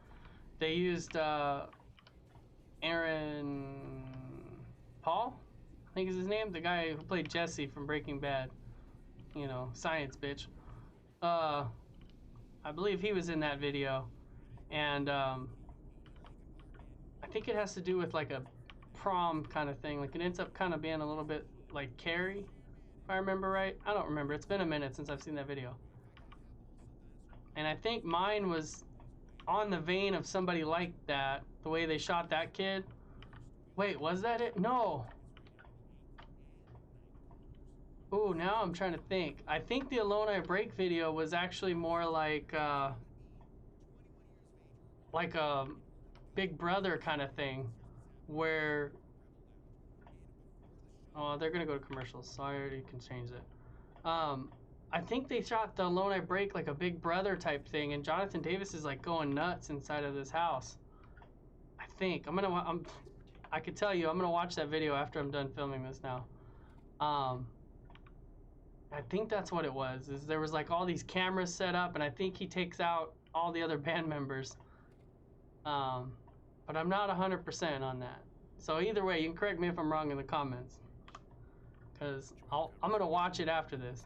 they used Aaron Paul, I think is his name, the guy who played Jesse from Breaking Bad. You know, science bitch. I believe he was in that video, and I think it has to do with like a prom kind of thing. Like, it ends up kind of being a little bit like Carrie, if I remember right. I don't remember. It's been a minute since I've seen that video. And I think mine was on the vein of somebody like that, the way they shot that kid. Wait, was that it? No. Ooh, now I'm trying to think. I think the Alone I Break video was actually more like a Big Brother kind of thing, where, oh, they're gonna go to commercials, so I already can change it. I think they shot the Alone I Break like a Big Brother type thing, and Jonathan Davis is like going nuts inside of this house. I think I could tell you I'm gonna watch that video after I'm done filming this now. I think that's what it was. Is there was like all these cameras set up, and I think he takes out all the other band members. But I'm not 100% on that. So either way, you can correct me if I'm wrong in the comments, because I'm gonna watch it after this.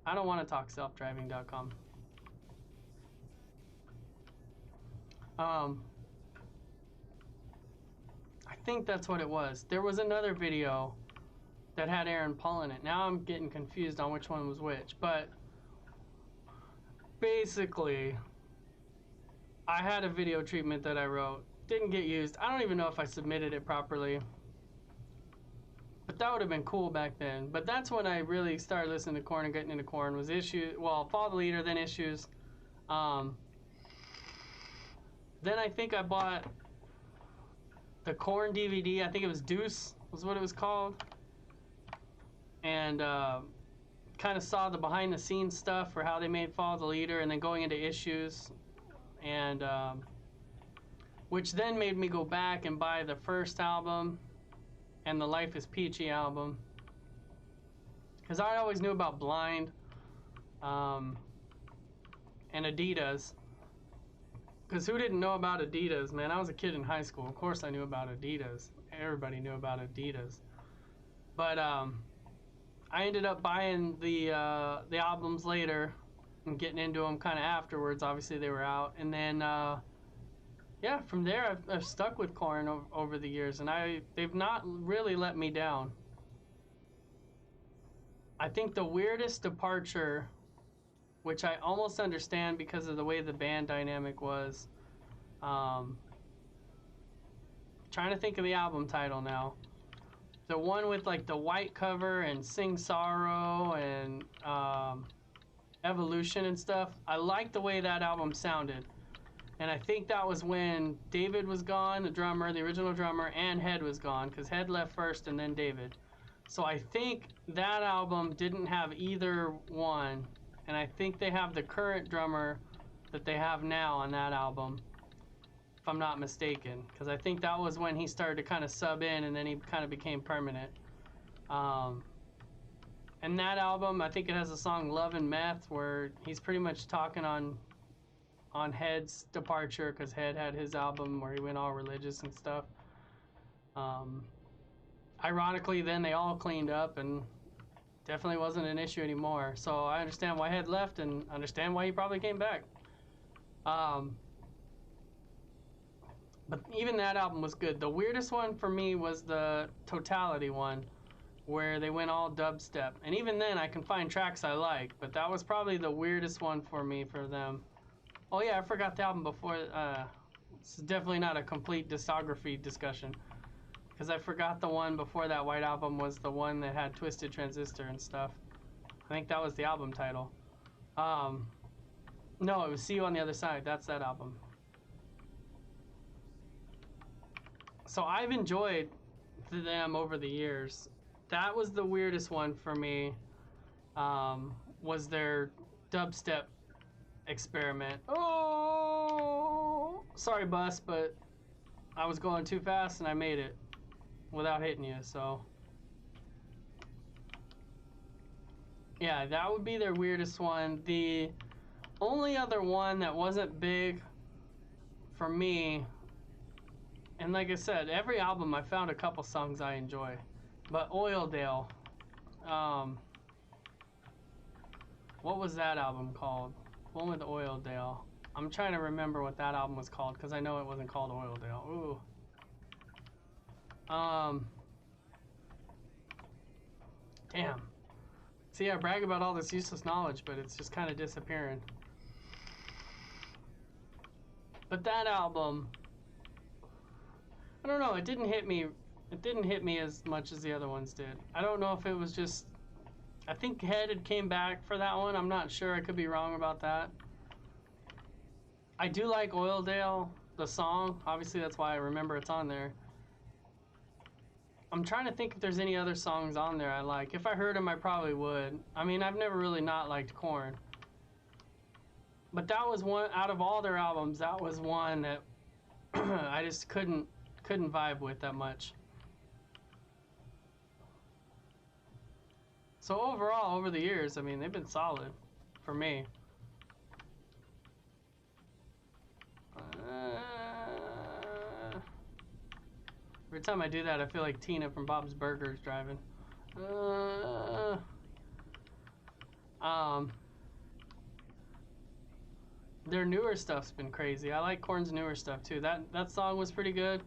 I don't want to talk selfdriving.com. I think that's what it was. There was another video that had Aaron Paul in it. Now I'm getting confused on which one was which, but basically I had a video treatment that I wrote, didn't get used. I don't even know if I submitted it properly, but that would have been cool back then. But that's when I really started listening to Korn and getting into Korn. Was Issues, well, Follow the Leader, then Issues. Then I think I bought the Korn DVD. I think it was Deuce was what it was called, and kind of saw the behind the scenes stuff for how they made Follow the Leader, and then going into Issues, and which then made me go back and buy the first album and the Life is Peachy album, because I always knew about Blind and Adidas. Because who didn't know about Adidas, man? I was a kid in high school. Of course I knew about Adidas. Everybody knew about Adidas. But I ended up buying the albums later and getting into them kind of afterwards. Obviously they were out. And then, yeah, from there I've stuck with Korn over the years. And they've not really let me down. I think the weirdest departure which I almost understand because of the way the band dynamic was. Trying to think of the album title now. The one with like the white cover and Sing Sorrow and Evolution and stuff. I like the way that album sounded. And I think that was when David was gone, the drummer, the original drummer, and Head was gone, because Head left first and then David. So I think that album didn't have either one. And I think they have the current drummer that they have now on that album, if I'm not mistaken, because I think that was when he started to kind of sub in and then he kind of became permanent. And that album, I think it has a song Love and Meth where he's pretty much talking on Head's departure, because Head had his album where he went all religious and stuff. Ironically, then they all cleaned up and definitely wasn't an issue anymore. So I understand why Head left and understand why he probably came back. But even that album was good. The weirdest one for me was the Totality one, where they went all dubstep. And even then, I can find tracks I like, but that was probably the weirdest one for me for them. Oh yeah, I forgot the album before. This is definitely not a complete discography discussion, because I forgot the one before that White Album was the one that had Twisted Transistor and stuff. I think that was the album title. No, it was See You on the Other Side. That's that album. So I've enjoyed them over the years. That was the weirdest one for me, was their dubstep experiment. Oh, sorry bus, but I was going too fast and I made it without hitting you, so. Yeah, that would be their weirdest one. The only other one that wasn't big for me, and like I said, every album I found a couple songs I enjoy. But Oildale, what was that album called? One with Oildale. I'm trying to remember what that album was called, because I know it wasn't called Oildale. Ooh. Damn. See, I brag about all this useless knowledge, but it's just kind of disappearing. But that album, I don't know, it didn't hit me. It didn't hit me as much as the other ones did. I don't know if it was just, I think Head had came back for that one. I'm not sure. I could be wrong about that. I do like Oildale, the song. Obviously, that's why I remember it's on there. I'm trying to think if there's any other songs on there I like. If I heard them, I probably would. I mean, I've never really not liked Korn. But that was one, out of all their albums, that was one that I just couldn't vibe with that much. So overall, over the years, I mean, they've been solid for me. Every time I do that, I feel like Tina from Bob's Burgers driving. Their newer stuff's been crazy. I like Korn's newer stuff too. That song was pretty good.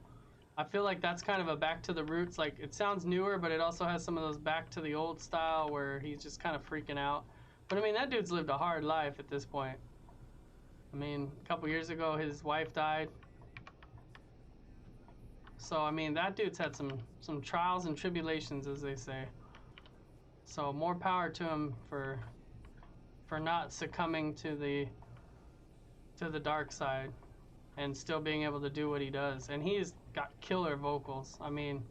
I feel like that's kind of a back to the roots. Like, it sounds newer, but it also has some of those back to the old style where he's just kind of freaking out. But I mean, that dude's lived a hard life at this point. I mean, a couple years ago, his wife died. So, I mean, that dude's had some trials and tribulations, as they say. So, more power to him for not succumbing to the dark side and still being able to do what he does. And he's got killer vocals. I mean,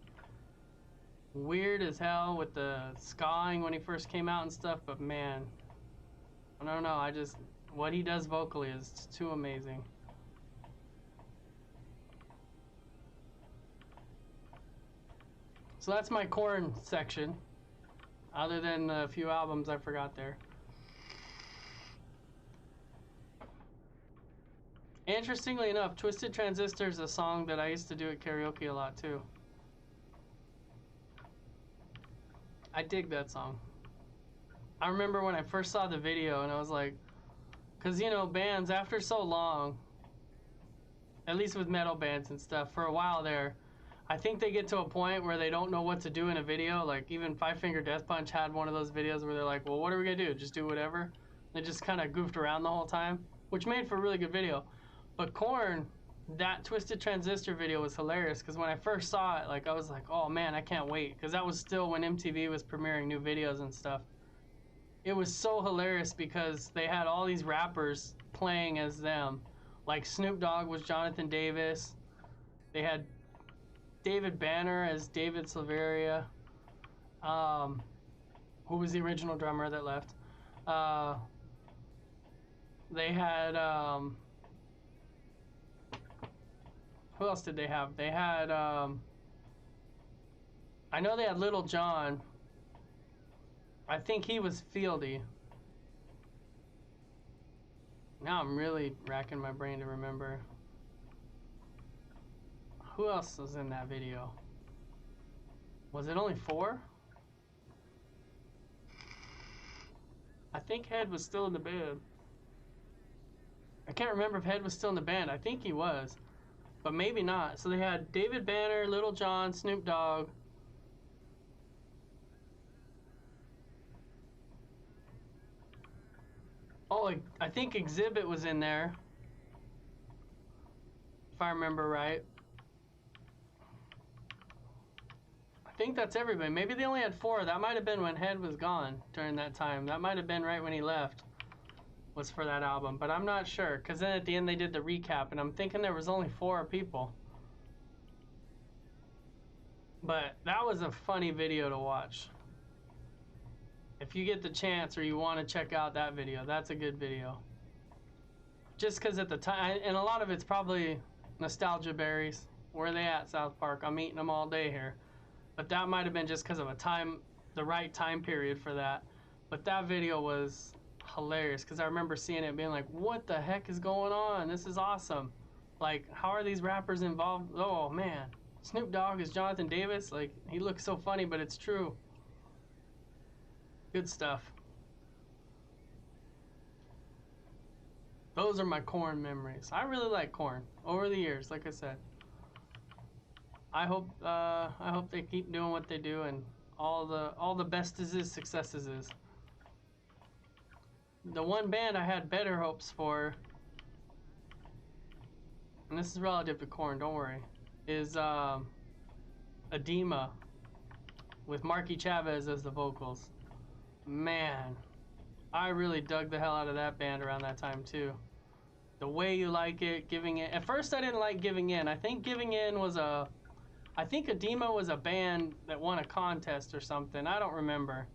weird as hell with the skawing when he first came out and stuff, but man, I don't know, what he does vocally is too amazing. So that's my Korn section, other than a few albums I forgot there. Interestingly enough, Twisted Transistor is a song that I used to do at karaoke a lot too. I dig that song. I remember when I first saw the video and I was like, because you know, bands after so long, at least with metal bands and stuff, for a while there, I think they get to a point where they don't know what to do in a video. Like even Five Finger Death Punch had one of those videos where they're like, well, what are we gonna do? Just do whatever? They just kind of goofed around the whole time, which made for a really good video. But Korn, that Twisted Transistor video was hilarious because when I first saw it, like I was like, oh man, I can't wait, because that was still when MTV was premiering new videos and stuff. It was so hilarious because they had all these rappers playing as them. Like Snoop Dogg was Jonathan Davis. They had David Banner as David Silveria, who was the original drummer that left. They had, who else did they have? They had, I know they had Little John. I think he was Fieldy. Now I'm really racking my brain to remember. Who else was in that video? Was it only 4? I think Head was still in the band. I can't remember if Head was still in the band. I think he was, but maybe not. So they had David Banner, Little John, Snoop Dogg. Oh, I think Exhibit was in there, if I remember right. I think that's everybody. Maybe they only had 4. That might have been when Head was gone during that time. That might have been right when he left, was for that album. But I'm not sure, because then at the end they did the recap, and I'm thinking there was only 4 people. But that was a funny video to watch. If you get the chance or you want to check out that video, that's a good video. Just because at the time, and a lot of it's probably nostalgia berries. Where are they at, South Park? I'm eating them all day here. But that might have been just because of a time, the right time period for that. But that video was hilarious because I remember seeing it being like, what the heck is going on? This is awesome. Like, how are these rappers involved? Oh man, Snoop Dogg is Jonathan Davis. Like, he looks so funny, but it's true. Good stuff. Those are my Korn memories. I really like Korn over the years, like I said. I hope they keep doing what they do, and all the best is successes is. The one band I had better hopes for, and this is relative to Korn, don't worry, is Edema with Marky Chavez as the vocals. Man, I really dug the hell out of that band around that time too. The Way You Like It, Giving In. At first I didn't like Giving In. I think Giving In was I think Edema was a band that won a contest or something. I don't remember.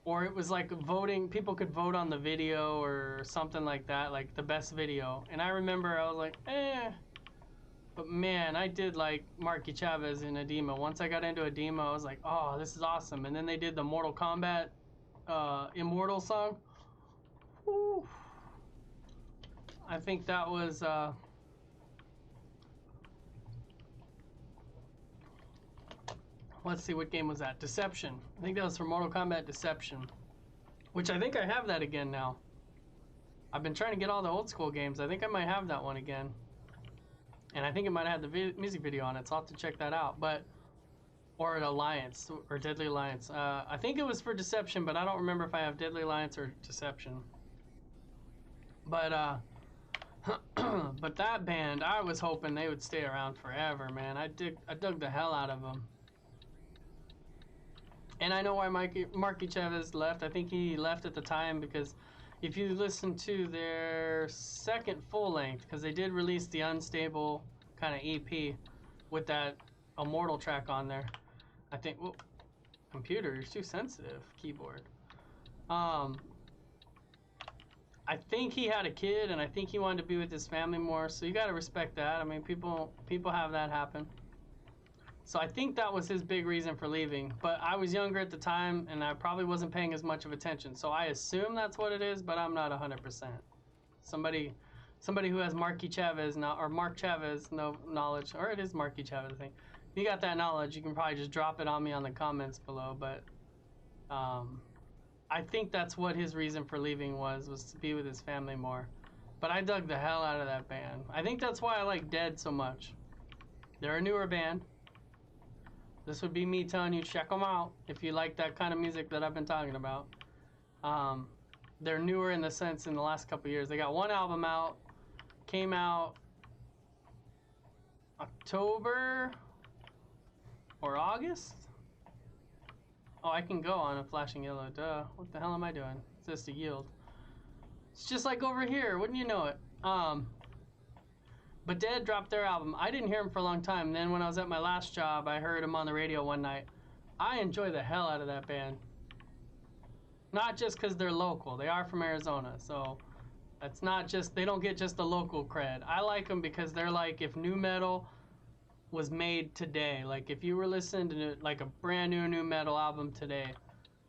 Or it was like voting, people could vote on the video or something like that, like the best video. And I remember I was like, eh. But man, I did like Marky Chavez in Edema. Once I got into Edema, I was like, oh, this is awesome. And then they did the Mortal Kombat Immortal song. Woo. I think that was let's see, what game was that? Deception. I think that was for Mortal Kombat Deception, which I think I have that again now. I've been trying to get all the old school games. I think I might have that one again. And I think it might have the music video on it, so I'll have to check that out. But, or an Alliance, or Deadly Alliance. I think it was for Deception, but I don't remember if I have Deadly Alliance or Deception. But, but that band, I was hoping they would stay around forever, man. I dug the hell out of them. And I know why Marky Chavez left. I think he left at the time because if you listen to their second full length, because they did release the Unstable kind of EP with that Immortal track on there. I think, whoa, computer, you're too sensitive, keyboard. I think he had a kid, and I think he wanted to be with his family more, so you gotta respect that. I mean, people have that happen. So I think that was his big reason for leaving. But I was younger at the time, and I probably wasn't paying as much of attention. So I assume that's what it is, but I'm not 100%. Somebody who has Marky Chavez now, or Mark Chavez knowledge, or it is Marky Chavez, I think. If you got that knowledge, you can probably just drop it on me on the comments below. But I think that's what his reason for leaving was to be with his family more. But I dug the hell out of that band. I think that's why I like Dead so much. They're a newer band. This would be me telling you check them out if you like that kind of music that I've been talking about. they're newer in the sense in the last couple years. They got one album out, came out October or August. Oh, I can go on a flashing yellow. Duh. What the hell am I doing? It says to yield. It's just like over here. Wouldn't you know it? But Dead dropped their album. I didn't hear them for a long time. Then when I was at my last job, I heard them on the radio one night. I enjoy the hell out of that band. Not just because they're local. They are from Arizona. So that's not just, they don't get just the local cred. I like them because they're like if nu metal was made today. Like if you were listening to like a brand new metal album today,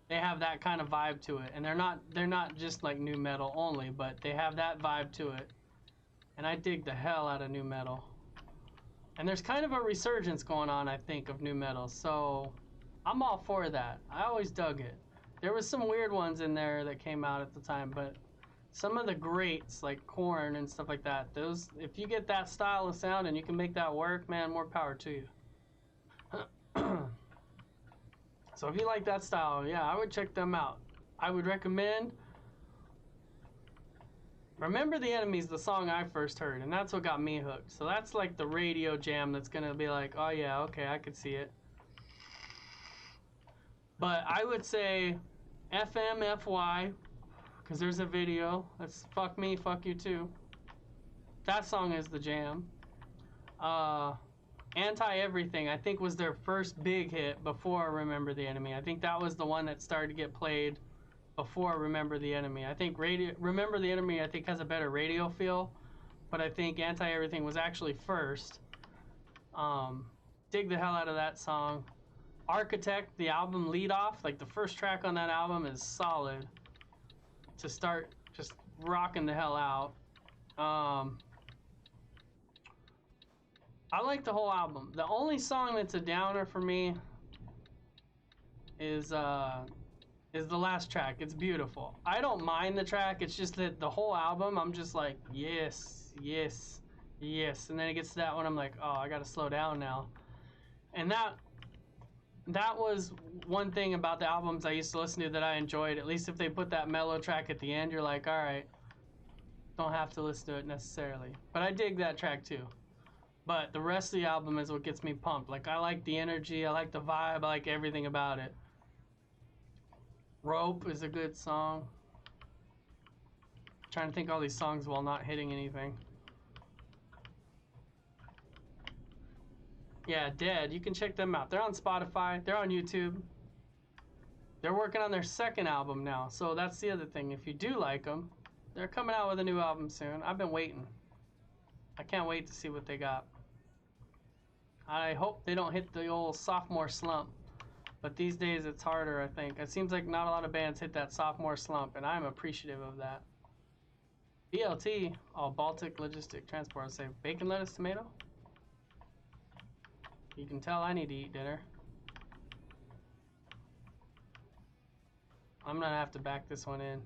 they have that kind of vibe to it. And they're not just like nu metal only, but they have that vibe to it. And I dig the hell out of nu metal. And there's kind of a resurgence going on, I think, of nu metal. So I'm all for that. I always dug it. There was some weird ones in there that came out at the time, but some of the greats like Korn and stuff like that, those, if you get that style of sound and you can make that work, man, more power to you. So if you like that style, yeah, I would check them out. I would recommend Remember the Enemy's the song I first heard, and that's what got me hooked. So that's like the radio jam that's gonna be like, oh yeah, okay, I could see it. But I would say FMFY, because there's a video. That's Fuck Me, Fuck You Too. That song is the jam. Anti-Everything, I think, was their first big hit before Remember the Enemy. I think that was the one that started to get played before Remember the Enemy. I think Remember the Enemy, I think, has a better radio feel, but I think Anti-Everything was actually first. Dig the hell out of that song. Architect, the album lead off, like the first track on that album is solid to start just rocking the hell out. I like the whole album. The only song that's a downer for me is the last track. It's beautiful. I don't mind the track. It's just that the whole album, I'm just like, yes, yes, yes. And then it gets to that one, I'm like, oh, I gotta slow down now. And that was one thing about the albums I used to listen to that I enjoyed. At least if they put that mellow track at the end, you're like, all right, don't have to listen to it necessarily. But I dig that track too. But the rest of the album is what gets me pumped. Like, I like the energy, I like the vibe, I like everything about it. Rope is a good song. I'm trying to think all these songs while not hitting anything. Yeah, Dead, you can check them out. They're on Spotify, they're on YouTube. They're working on their second album now, so that's the other thing. If you do like them, they're coming out with a new album soon. I've been waiting. I can't wait to see what they got. I hope they don't hit the old sophomore slump. But these days it's harder, I think. It seems like not a lot of bands hit that sophomore slump, and I'm appreciative of that. BLT, Baltic Logistic Transport, say bacon, lettuce, tomato. You can tell I need to eat dinner. I'm gonna have to back this one in.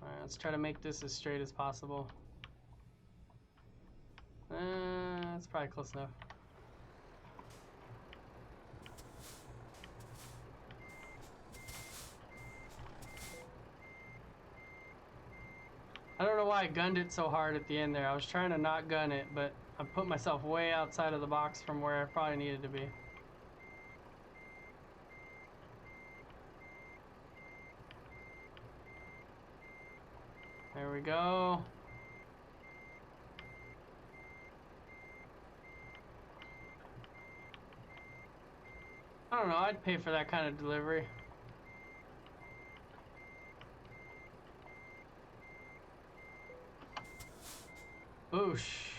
Alright, let's try to make this as straight as possible. That's probably close enough. I don't know why I gunned it so hard at the end there. I was trying to not gun it, but I put myself way outside of the box from where I probably needed to be. There we go. I don't know, I'd pay for that kind of delivery. Boosh.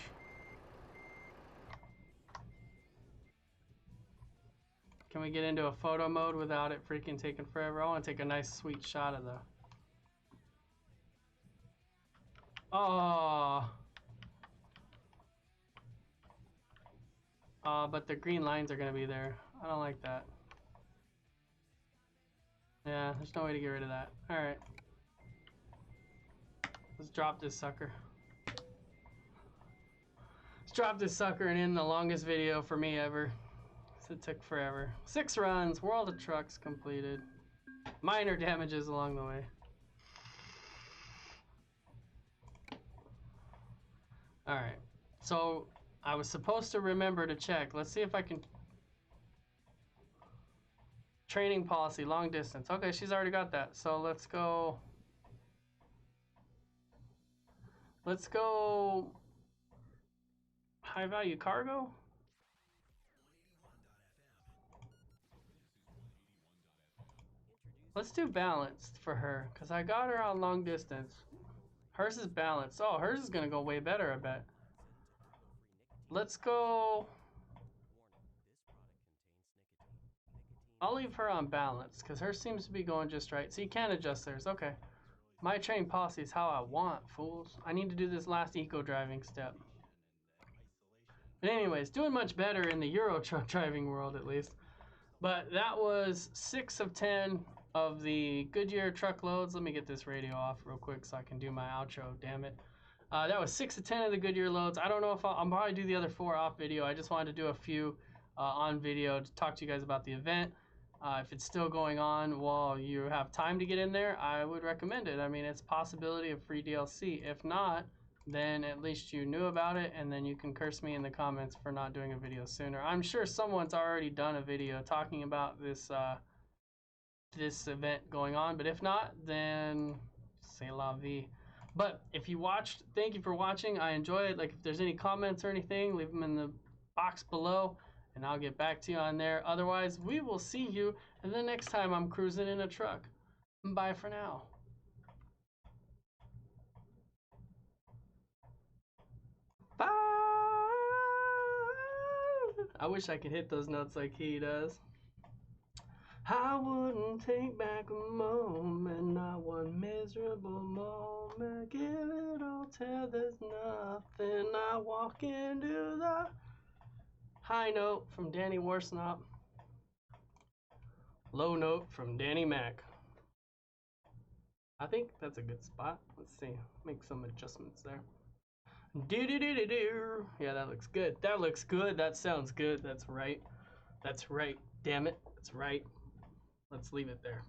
Can we get into a photo mode without it freaking taking forever? I want to take a nice sweet shot of the... Oh. But the green lines are going to be there. I don't like that. Yeah, there's no way to get rid of that. Alright. Let's drop this sucker. Let's drop this sucker and end the longest video for me ever. It took forever. 6 runs, World of Trucks completed. Minor damages along the way. Alright. So, I was supposed to remember to check. Let's see if I can... Training policy, long distance. Okay, she's already got that. So, let's go... Let's go... High value cargo? Let's do balanced for her, because I got her on long distance. Hers is balanced. Oh, hers is going to go way better, I bet. Let's go... I'll leave her on balance, because hers seems to be going just right. So you can adjust theirs. Okay. My train policy is how I want, fools. I need to do this last eco-driving step. But anyways, doing much better in the Euro truck driving world, at least. But that was 6 of 10 of the Goodyear truckloads. Let me get this radio off real quick so I can do my outro, damn it. That was 6 of 10 of the Goodyear loads. I don't know if I'll probably do the other 4 off video. I just wanted to do a few on video to talk to you guys about the event. If it's still going on while you have time to get in there, I would recommend it. I mean, it's a possibility of free DLC. If not, then at least you knew about it, and then you can curse me in the comments for not doing a video sooner. I'm sure someone's already done a video talking about this this event going on, but if not, then c'est la vie. But if you watched, thank you for watching. I enjoy it. Like, if there's any comments or anything, leave them in the box below, and I'll get back to you on there. Otherwise, we will see you the next time I'm cruising in a truck. Bye for now. Bye! I wish I could hit those notes like he does. I wouldn't take back a moment, not one miserable moment. Give it all till there's nothing. I walk into the high note from Danny Warsnop. Low note from Danny Mac. I think that's a good spot. Let's see. Make some adjustments there. Do-do-do-do-do. Yeah, that looks good. That looks good. That sounds good. That's right. That's right. Damn it. That's right. Let's leave it there.